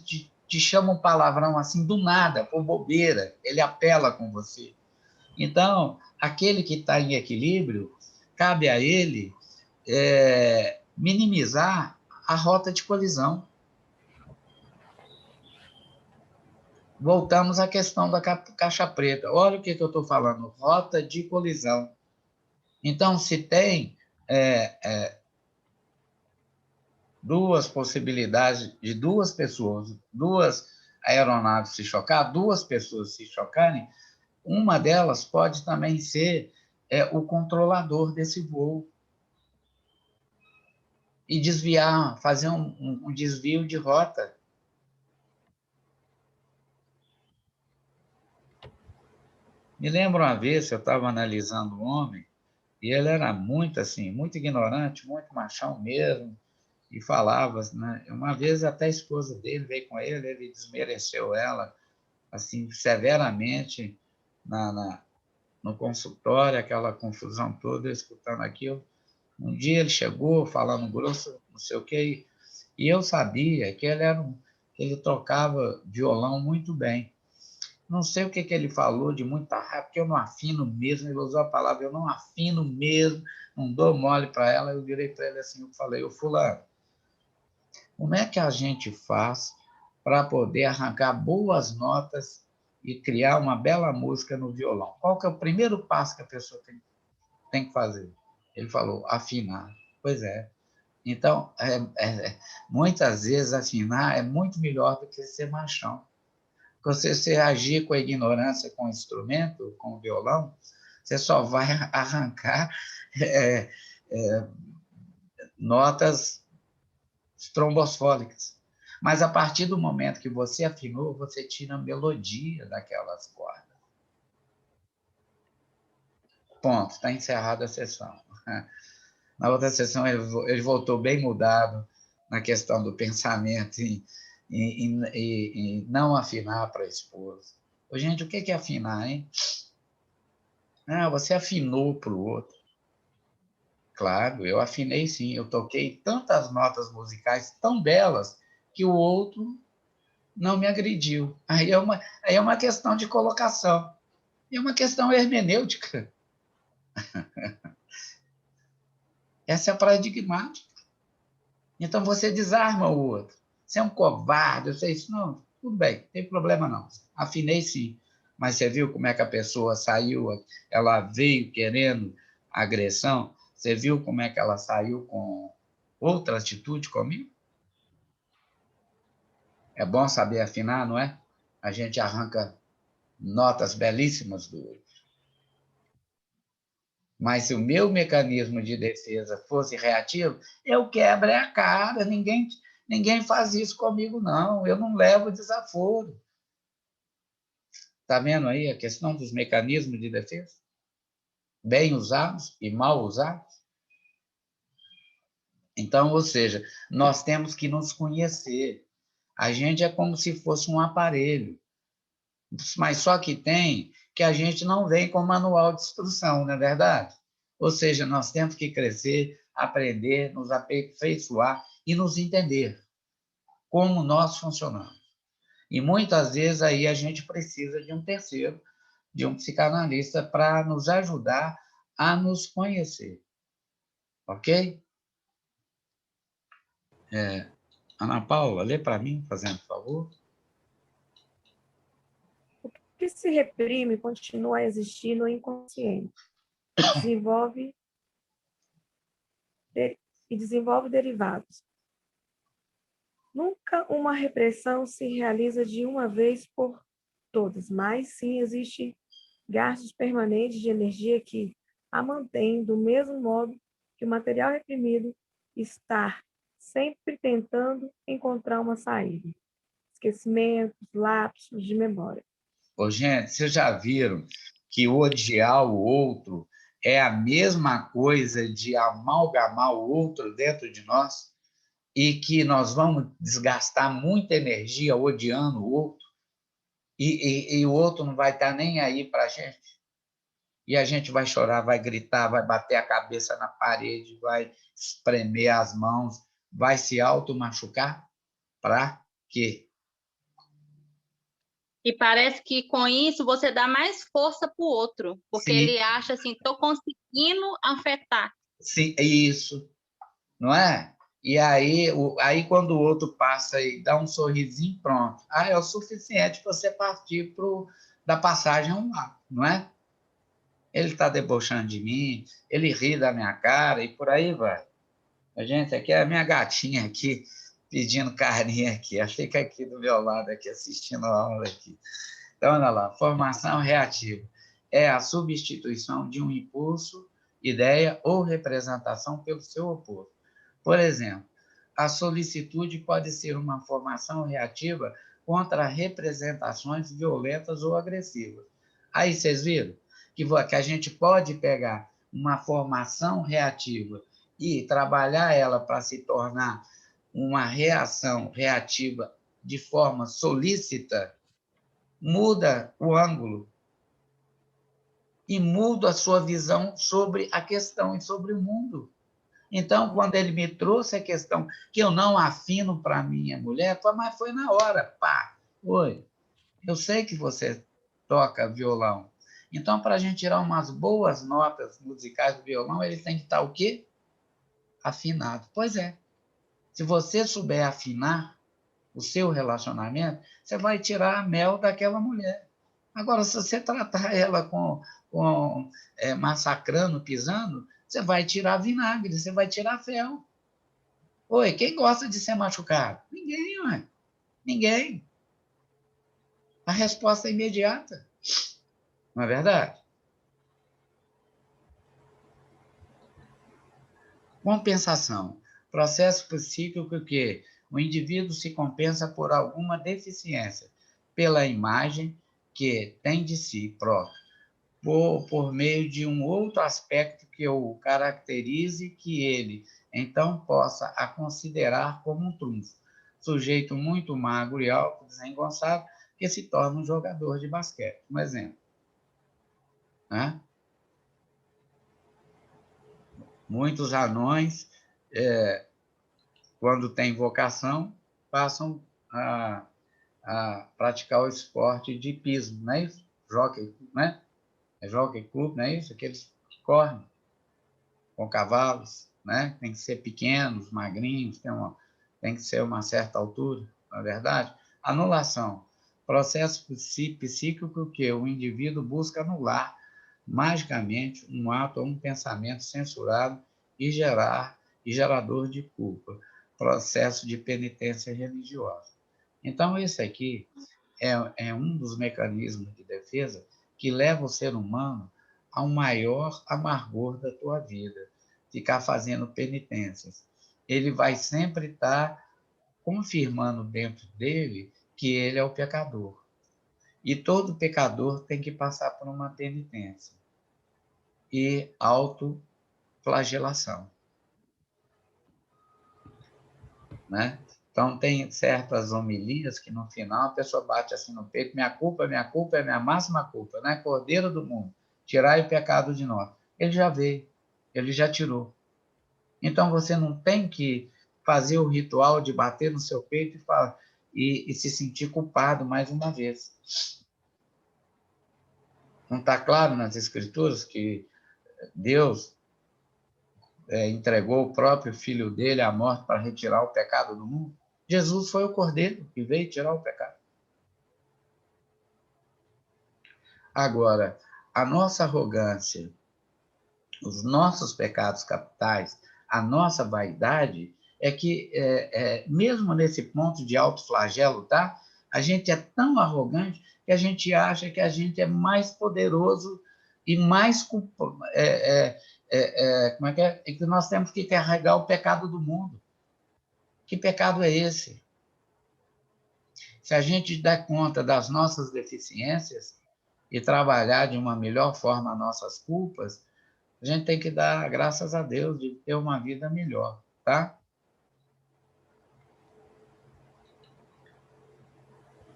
te chama um palavrão assim do nada, por bobeira. Ele apela com você. Então, aquele que está em equilíbrio, cabe a ele minimizar a rota de colisão. Voltamos à questão da caixa preta. Olha o que eu estou falando, rota de colisão. Então, se tem duas possibilidades de duas pessoas, duas aeronaves se chocar, duas pessoas se chocarem, uma delas pode também ser o controlador desse voo e desviar, fazer um desvio de rota. Me lembro uma vez que eu estava analisando um homem, e ele era muito assim, muito ignorante, muito machão mesmo, e falava, né? Uma vez até a esposa dele veio com ele desmereceu ela, assim, severamente, no consultório, aquela confusão toda, escutando aquilo. Um dia ele chegou falando grosso, não sei o quê, e eu sabia que ele tocava violão muito bem. Não sei o que ele falou de muita raiva, porque eu não afino mesmo, ele usou a palavra, eu não afino mesmo, não dou mole para ela. Eu virei para ele assim, eu falei, ô fulano, como é que a gente faz para poder arrancar boas notas e criar uma bela música no violão? Qual que é o primeiro passo que a pessoa tem que fazer? Ele falou, afinar. Pois é. Então, muitas vezes afinar é muito melhor do que ser machão. Se agir com a ignorância com o instrumento, com o violão, você só vai arrancar notas estrombofónicas. Mas a partir do momento que você afinou, você tira a melodia daquelas cordas. Ponto, está encerrada a sessão. Na outra sessão, ele voltou bem mudado na questão do pensamento e não afinar para a esposa. Gente, o que é afinar, hein? Você afinou para o outro. Claro, eu afinei sim, eu toquei tantas notas musicais tão belas que o outro não me agrediu. Aí é uma questão de colocação, é uma questão hermenêutica. Essa é a paradigmática. Então você desarma o outro. Você é um covarde, você isso. Não, tudo bem, não tem problema não. Afinei sim. Mas você viu como é que a pessoa saiu, ela veio querendo agressão? Você viu como é que ela saiu com outra atitude comigo? É bom saber afinar, não é? A gente arranca notas belíssimas do outro. Mas se o meu mecanismo de defesa fosse reativo, eu quebro a cara. Ninguém faz isso comigo, não. Eu não levo desaforo. Está vendo aí a questão dos mecanismos de defesa? Bem usados e mal usados? Então, ou seja, nós temos que nos conhecer. A gente é como se fosse um aparelho. Mas só que tem que a gente não vem com manual de instrução, não é verdade? Ou seja, nós temos que crescer, aprender, nos aperfeiçoar e nos entender como nós funcionamos. E muitas vezes aí a gente precisa de um terceiro, de um psicanalista para nos ajudar a nos conhecer. Ok? Ana Paula, lê para mim, fazendo favor. O que se reprime continua a existir no inconsciente. Desenvolve derivados. Nunca uma repressão se realiza de uma vez por todas, mas sim existe gastos permanentes de energia que a mantém do mesmo modo que o material reprimido está sempre tentando encontrar uma saída. Esquecimentos, lapsos de memória. Gente, vocês já viram que odiar o outro é a mesma coisa de amalgamar o outro dentro de nós e que nós vamos desgastar muita energia odiando o outro e o outro não vai estar nem aí para a gente? E a gente vai chorar, vai gritar, vai bater a cabeça na parede, vai espremer as mãos, vai se auto-machucar? Para quê? E parece que com isso você dá mais força para o outro, porque Sim, ele acha assim, estou conseguindo afetar. sim, é isso, não é? E aí quando o outro passa e dá um sorrisinho, pronto. É o suficiente para você partir da passagem a um lado, não é? Ele está debochando de mim, ele ri da minha cara e por aí vai. A gente, aqui é a minha gatinha aqui, pedindo carinho aqui. Ela fica aqui do meu lado, aqui, assistindo a aula aqui. Então, olha lá, formação reativa. É a substituição de um impulso, ideia ou representação pelo seu oposto. Por exemplo, a solicitude pode ser uma formação reativa contra representações violentas ou agressivas. Aí vocês viram que a gente pode pegar uma formação reativa e trabalhar ela para se tornar uma reação reativa de forma solícita, muda o ângulo e muda a sua visão sobre a questão e sobre o mundo. Então, quando ele me trouxe a questão que eu não afino para minha mulher, mas foi na hora, pá, oi, eu sei que você toca violão. Então, para a gente tirar umas boas notas musicais do violão, ele tem que estar o quê? Afinado. Pois é. Se você souber afinar o seu relacionamento, você vai tirar a mel daquela mulher. Agora, se você tratar ela massacrando, pisando, você vai tirar vinagre, você vai tirar fel. Oi, quem gosta de ser machucado? Ninguém, ué. Ninguém. A resposta é imediata. Não é verdade? Compensação. Processo psíquico que o indivíduo se compensa por alguma deficiência, pela imagem que tem de si próprio, por meio de um outro aspecto que o caracterize, que ele, então, possa a considerar como um trunfo. Sujeito muito magro e alto, desengonçado, que se torna um jogador de basquete. Um exemplo. Né? Muitos anões, quando têm vocação, passam a praticar o esporte de hipismo, não é isso? Jockey, né? É jockey club, não é isso? Aqueles que correm com cavalos, né? Tem que ser pequenos, magrinhos, tem que ser uma certa altura, não é verdade? Anulação. Processo psíquico que o indivíduo busca anular magicamente um ato ou um pensamento censurado e gerador de culpa. Processo de penitência religiosa. Então, esse aqui é um dos mecanismos de defesa que leva o ser humano ao maior amargor da tua vida, ficar fazendo penitências. Ele vai sempre estar confirmando dentro dele que ele é o pecador. E todo pecador tem que passar por uma penitência e autoflagelação. Né? Então, tem certas homilias que, no final, a pessoa bate assim no peito, minha culpa é minha máxima culpa, né? Cordeiro do mundo, tirai o pecado de nós. Ele já veio, ele já tirou. Então, você não tem que fazer o ritual de bater no seu peito e se sentir culpado mais uma vez. Não está claro nas Escrituras que Deus entregou o próprio Filho dele à morte para retirar o pecado do mundo? Jesus foi o Cordeiro que veio tirar o pecado. Agora, a nossa arrogância, os nossos pecados capitais, a nossa vaidade, é que, mesmo nesse ponto de autoflagelo, tá? A gente é tão arrogante que a gente acha que a gente é mais poderoso e mais como é que nós temos que carregar o pecado do mundo. Que pecado é esse? Se a gente der conta das nossas deficiências e trabalhar de uma melhor forma nossas culpas, a gente tem que dar graças a Deus de ter uma vida melhor, tá?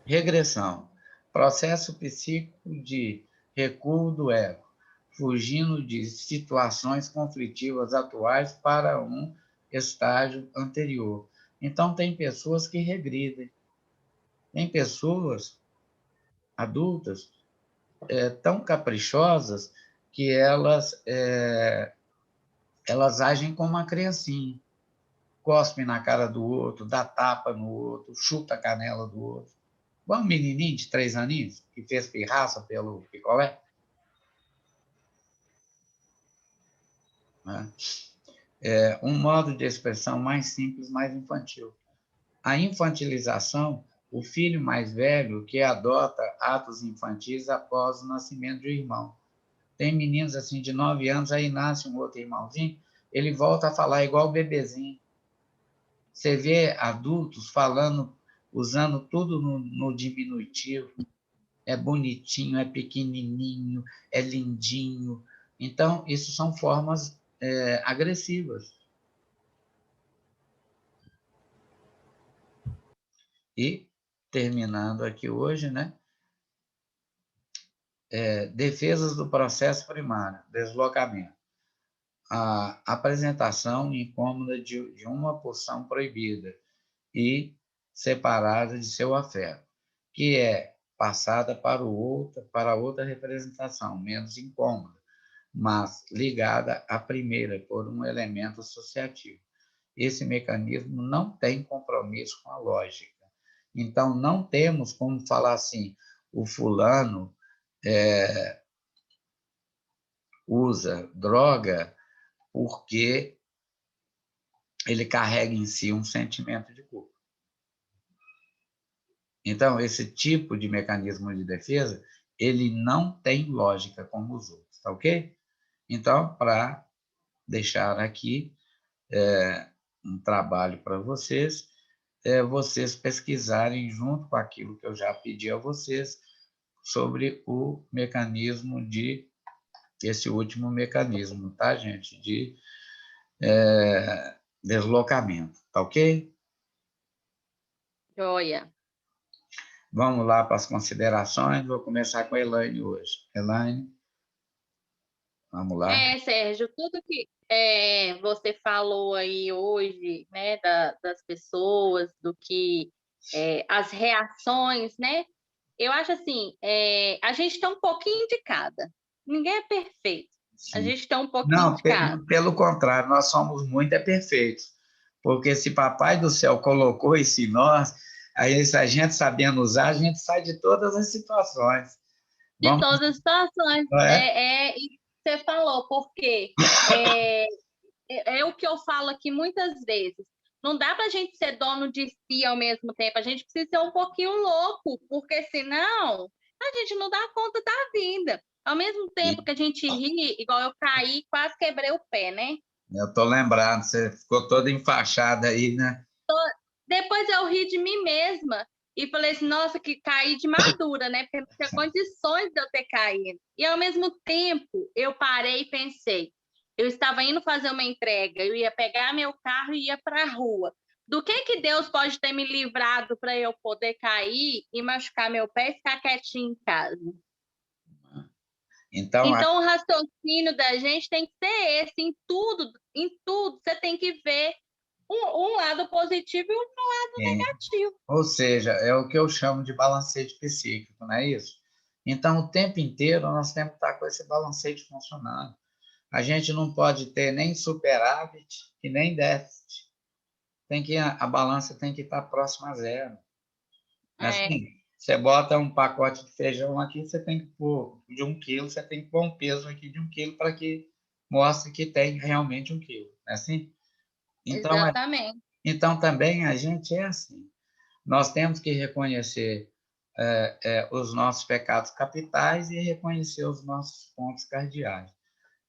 Regressão. Processo psíquico de recuo do ego, fugindo de situações conflitivas atuais para um estágio anterior. Então, tem pessoas que regridem. Tem pessoas adultas tão caprichosas que elas agem como uma criancinha. Cospe na cara do outro, dá tapa no outro, chuta a canela do outro. Igual um menininho de 3 aninhos que fez pirraça pelo picolé. Né? Um modo de expressão mais simples, mais infantil. A infantilização, o filho mais velho que adota atos infantis após o nascimento de um irmão. Tem meninos assim de 9 anos, aí nasce um outro irmãozinho, ele volta a falar igual bebezinho. Você vê adultos falando, usando tudo no diminutivo. é bonitinho, é pequenininho, é lindinho. Então, isso são formas agressivas. E, terminando aqui hoje, né? Defesas do processo primário, deslocamento. A apresentação incômoda de uma porção proibida e separada de seu afeto, que é passada para outra representação, menos incômoda, mas ligada à primeira por um elemento associativo. Esse mecanismo não tem compromisso com a lógica. Então, não temos como falar assim, o fulano usa droga porque ele carrega em si um sentimento de culpa. Então, esse tipo de mecanismo de defesa, ele não tem lógica como os outros, tá ok? Então, para deixar aqui um trabalho para vocês, vocês pesquisarem junto com aquilo que eu já pedi a vocês sobre o mecanismo esse último mecanismo, tá, gente? De deslocamento, tá ok? Joia. Vamos lá para as considerações. Vou começar com a Elaine hoje. Elaine, vamos lá. Sérgio, tudo que você falou aí hoje, né, das pessoas, do que as reações, né? Eu acho assim, a gente tem um pouquinho de cada. Ninguém é perfeito. Sim. A gente tem um pouquinho Não, de cada. pelo contrário, nós somos muito perfeitos. Porque se Papai do Céu colocou isso em nós, aí se a gente sabendo usar, a gente sai de todas as situações. De todas as situações. E você falou, porque é o que eu falo aqui muitas vezes. Não dá para a gente ser dono de si ao mesmo tempo. A gente precisa ser um pouquinho louco, porque senão a gente não dá conta da vida. Ao mesmo tempo que a gente ri, igual eu caí, quase quebrei o pé, né? Eu estou lembrando, você ficou toda enfaixada aí, né? Depois eu ri de mim mesma e falei assim, nossa, que caí de madura, né? Porque não tinha condições de eu ter caído. E ao mesmo tempo, eu parei e pensei, eu estava indo fazer uma entrega, eu ia pegar meu carro e ia para a rua. Do que Deus pode ter me livrado para eu poder cair e machucar meu pé e ficar quietinho em casa? Então, o raciocínio da gente tem que ser esse, em tudo, você tem que ver um lado positivo e um lado negativo. Ou seja, é o que eu chamo de balancete psíquico, não é isso? Então, o tempo inteiro nós temos que estar com esse balancete funcionando. A gente não pode ter nem superávit e nem déficit. A balança tem que estar próxima a zero. Assim, você bota um pacote de feijão aqui, você tem que pôr de 1 quilo, você tem que pôr um peso aqui de 1 quilo para que mostre que tem realmente 1 quilo. Não é assim? Então, exatamente. Então, também a gente é assim. Nós temos que reconhecer os nossos pecados capitais e reconhecer os nossos pontos cardeais.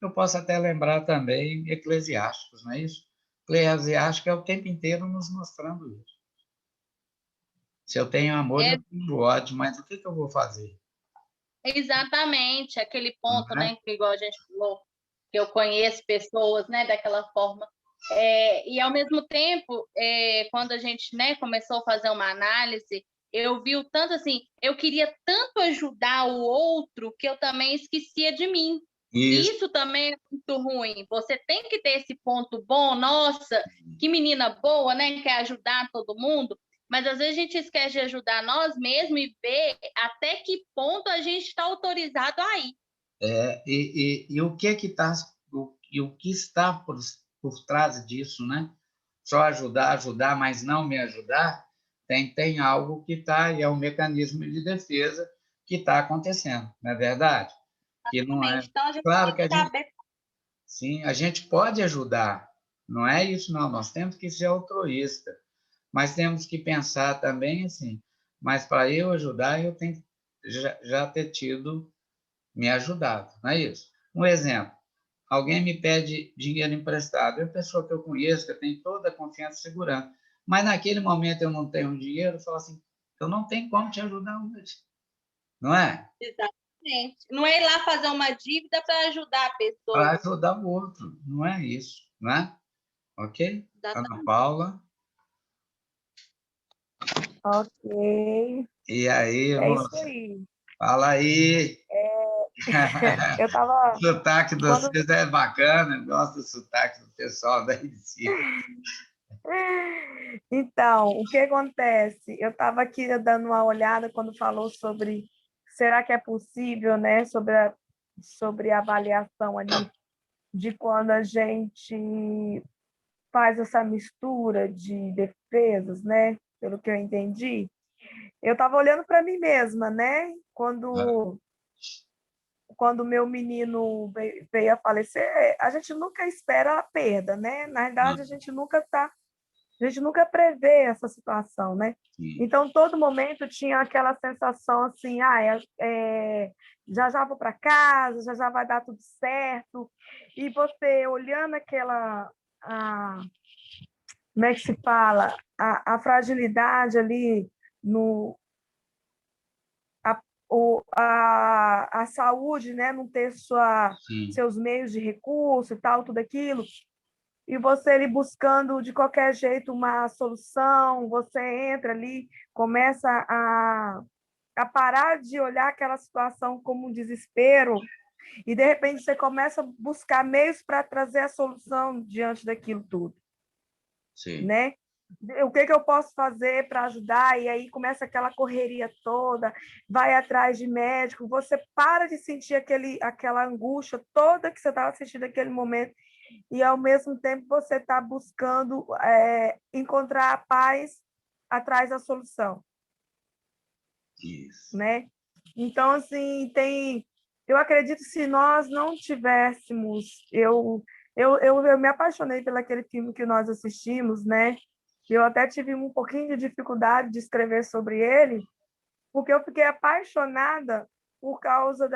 Eu posso até lembrar também Eclesiásticos, não é isso? Eclesiástico é o tempo inteiro nos mostrando isso. Se eu tenho amor, eu tenho ódio, mas o que eu vou fazer? Exatamente, aquele ponto, né, que igual a gente falou, que eu conheço pessoas, né, daquela forma. E ao mesmo tempo, quando a gente, né, começou a fazer uma análise, eu vi o tanto assim, eu queria tanto ajudar o outro que eu também esquecia de mim. Isso também é muito ruim. Você tem que ter esse ponto bom, nossa, que menina boa, né, quer ajudar todo mundo. Mas às vezes a gente esquece de ajudar nós mesmos e ver até que ponto a gente está autorizado a ir. E o que está por trás disso, né? Só ajudar, mas não me ajudar, tem algo que está, e é um mecanismo de defesa que está acontecendo, não é verdade? Que não é. Então, a gente claro que sim, a gente pode ajudar, não é isso, não. Nós temos que ser altruísta, mas temos que pensar também assim, mas para eu ajudar, eu tenho que já ter tido me ajudado, não é isso? Um exemplo, alguém me pede dinheiro emprestado, é uma pessoa que eu conheço, que eu tenho toda a confiança e segurança, mas naquele momento eu não tenho dinheiro, eu falo assim, eu não tenho como te ajudar hoje. não é? Exatamente. Não é ir lá fazer uma dívida para ajudar a Para pessoa. ajudar o outro, não é isso, não é? Ok? Ana Exatamente. Paula? Ok, E aí, é isso moça? aí. Fala aí. Eu O estava, sotaque de quando vocês é bacana, eu gosto do sotaque do pessoal daí de cima. Então, o que acontece? Eu estava aqui dando uma olhada quando falou sobre será que é possível, né, sobre a avaliação ali de quando a gente faz essa mistura de defesas, né, pelo que eu entendi. Eu estava olhando para mim mesma, né, quando meu menino veio a falecer, a gente nunca espera a perda, né? Na verdade, a gente nunca prevê essa situação, né? Então, todo momento tinha aquela sensação assim, já já vou para casa, já já vai dar tudo certo. E você olhando como é que se fala? A fragilidade ali no a saúde, né, não ter Sim, seus meios de recurso e tal, tudo aquilo, e você ali buscando de qualquer jeito uma solução, você entra ali, começa a parar de olhar aquela situação como um desespero, e de repente você começa a buscar meios para trazer a solução diante daquilo tudo, sim. né? O que eu posso fazer para ajudar? E aí começa aquela correria toda, vai atrás de médico, você para de sentir aquela angústia toda que você estava sentindo naquele momento, e ao mesmo tempo você está buscando encontrar a paz atrás da solução, Isso. né? Então, assim, eu acredito que se nós não tivéssemos, eu me apaixonei pelo aquele filme que nós assistimos, né? Eu até tive um pouquinho de dificuldade de escrever sobre ele, porque eu fiquei apaixonada por causa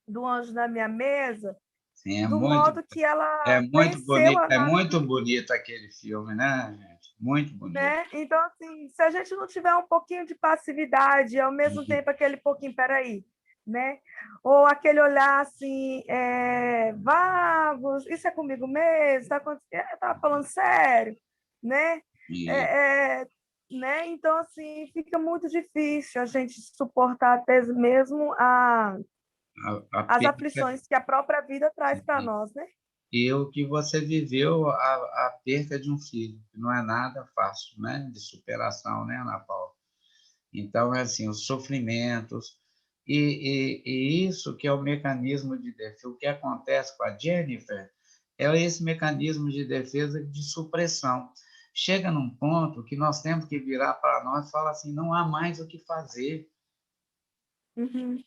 do Anjo da Minha Mesa, Sim, do modo que ela venceu é muito bonito aquele filme, né, gente? Muito bonito. né? Então, assim, se a gente não tiver um pouquinho de passividade, e ao mesmo tempo aquele pouquinho, peraí, né? Ou aquele olhar assim, vamos, isso é comigo mesmo? Tá falando sério, né? E É, é, né? Então, assim, fica muito difícil a gente suportar até mesmo a as perca, aflições que a própria vida traz para sim. nós, né? E o que você viveu, a perca de um filho, que não é nada fácil, né? De superação, né, Ana Paula? Então, é assim, os sofrimentos, e isso que é o mecanismo de defesa. O que acontece com a Jennifer é esse mecanismo de defesa de supressão. Chega num ponto que nós temos que virar para nós e falar assim, não há mais o que fazer, Uhum.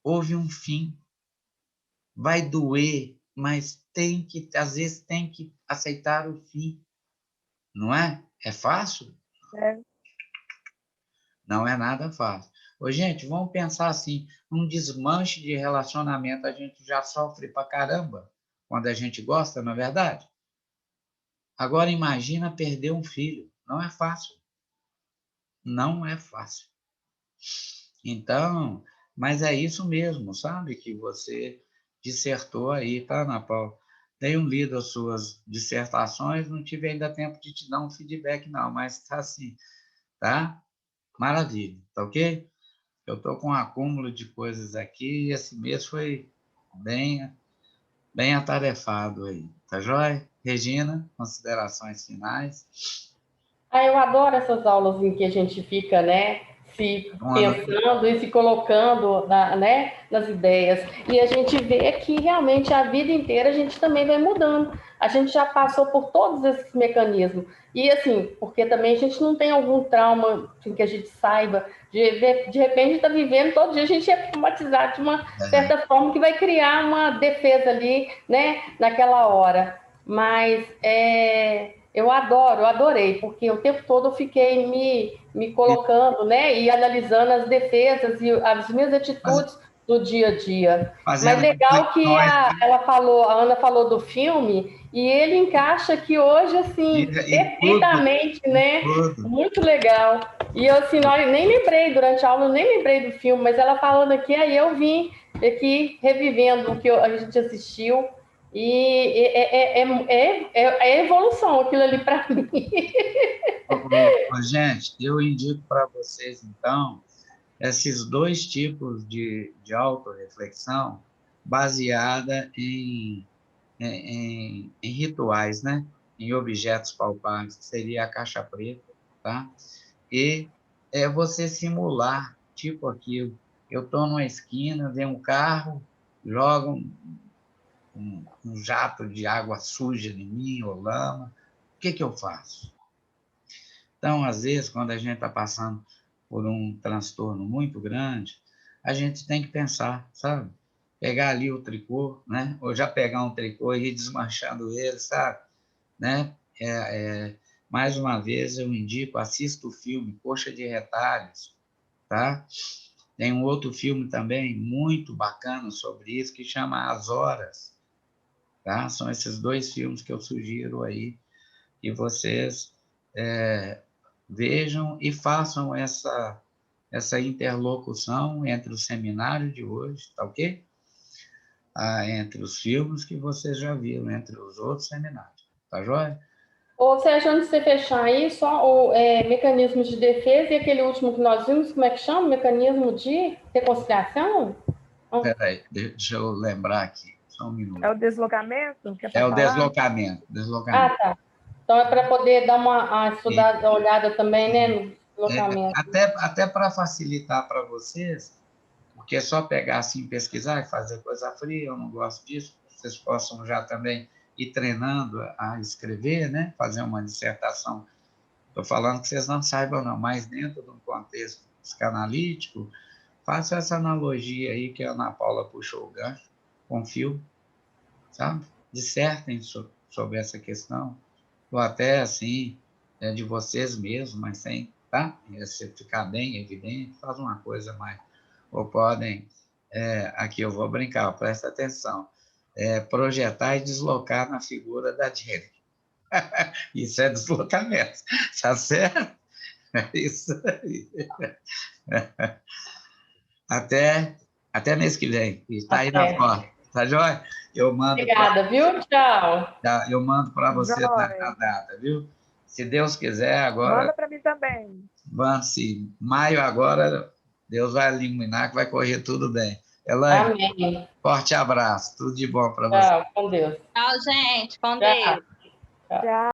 houve um fim, vai doer, mas às vezes tem que aceitar o fim, não é? É fácil? É. Não é nada fácil. Ô, gente, vamos pensar assim, um desmanche de relacionamento a gente já sofre pra caramba quando a gente gosta, não é verdade? Agora imagina perder um filho. Não é fácil. Não é fácil. Então, mas é isso mesmo, sabe? Que você dissertou aí, tá, Ana Paula? Tenho lido as suas dissertações, não tive ainda tempo de te dar um feedback, não, mas tá assim, tá? Maravilha, tá ok? Eu estou com um acúmulo de coisas aqui e esse mês foi bem, bem atarefado aí, tá joia? Regina, considerações finais? Eu adoro essas aulas em que a gente fica, né, se Boa noite. pensando e se colocando né, nas ideias. E a gente vê que realmente a vida inteira a gente também vai mudando. A gente já passou por todos esses mecanismos. E assim, porque também a gente não tem algum trauma assim, que a gente saiba, de repente está vivendo todo dia, a gente é traumatizado de uma certa forma que vai criar uma defesa ali, né, naquela hora. Mas eu adorei, porque o tempo todo eu fiquei me colocando, né, e analisando as defesas e as minhas Mas, atitudes do dia a dia. Mas fazendo legal que reflexões, a Ana falou do filme, e ele encaixa aqui hoje, assim, e tudo, perfeitamente, né? tudo. Muito legal. E eu, assim, nem lembrei, durante a aula, eu nem lembrei do filme, mas ela falando aqui, aí eu vim aqui revivendo o que a gente assistiu, e é evolução aquilo ali para mim. Gente, eu indico para vocês, então, esses dois tipos de autorreflexão baseada em rituais, né? Em objetos palpáveis, que seria a caixa preta, tá? E é você simular, tipo aquilo. Eu estou numa esquina, vem um carro, joga um jato de água suja em mim, ou lama. O que que eu faço? Então, às vezes, quando a gente está passando por um transtorno muito grande, a gente tem que pensar, sabe? Pegar ali o tricô, né? Ou já pegar um tricô e ir desmanchando ele, sabe? Né? Mais uma vez, eu indico, assista o filme Coxa de Retalhos, tá? Tem um outro filme também muito bacana sobre isso, que chama As Horas, tá? São esses dois filmes que eu sugiro aí, que vocês vejam e façam essa interlocução entre o seminário de hoje, tá ok? Entre os filmes que vocês já viram, entre os outros seminários, tá joia? Ou Sérgio, antes de você fechar aí, só o mecanismo de defesa e aquele último que nós vimos, como é que chama? Mecanismo de reconciliação? Espera aí, deixa eu lembrar aqui, só um minuto. É o deslocamento que é É para o falar? Ah, tá. Então é para poder dar uma estudada, uma olhada também, né, no deslocamento. Até para facilitar para vocês, porque é só pegar assim, pesquisar e fazer coisa fria, eu não gosto disso, vocês possam já também ir treinando a escrever, né? Fazer uma dissertação. Estou falando que vocês não saibam, não, mas dentro de um contexto psicanalítico, faça essa analogia aí que a Ana Paula puxou o gancho, com o filme, sabe? Dissertem sobre essa questão, ou até assim, de vocês mesmos, mas sem, tá? Se ficar bem evidente, faz uma coisa mais. Ou podem, aqui eu vou brincar, presta atenção, projetar e deslocar na figura da Jenny. Isso é deslocamento, tá certo? É isso aí. Até mês que vem. Está aí na Até. porta. Tá joia? Obrigada, viu? Tchau. Eu mando para você a Joia. data, viu? Se Deus quiser, agora, Manda para mim também. se maio agora, Deus vai iluminar que vai correr tudo bem. Elaine, Amém. forte abraço. Tudo de bom para você. Tchau, com Deus. Tchau, gente. Com Tchau. Deus. Tchau. Tchau.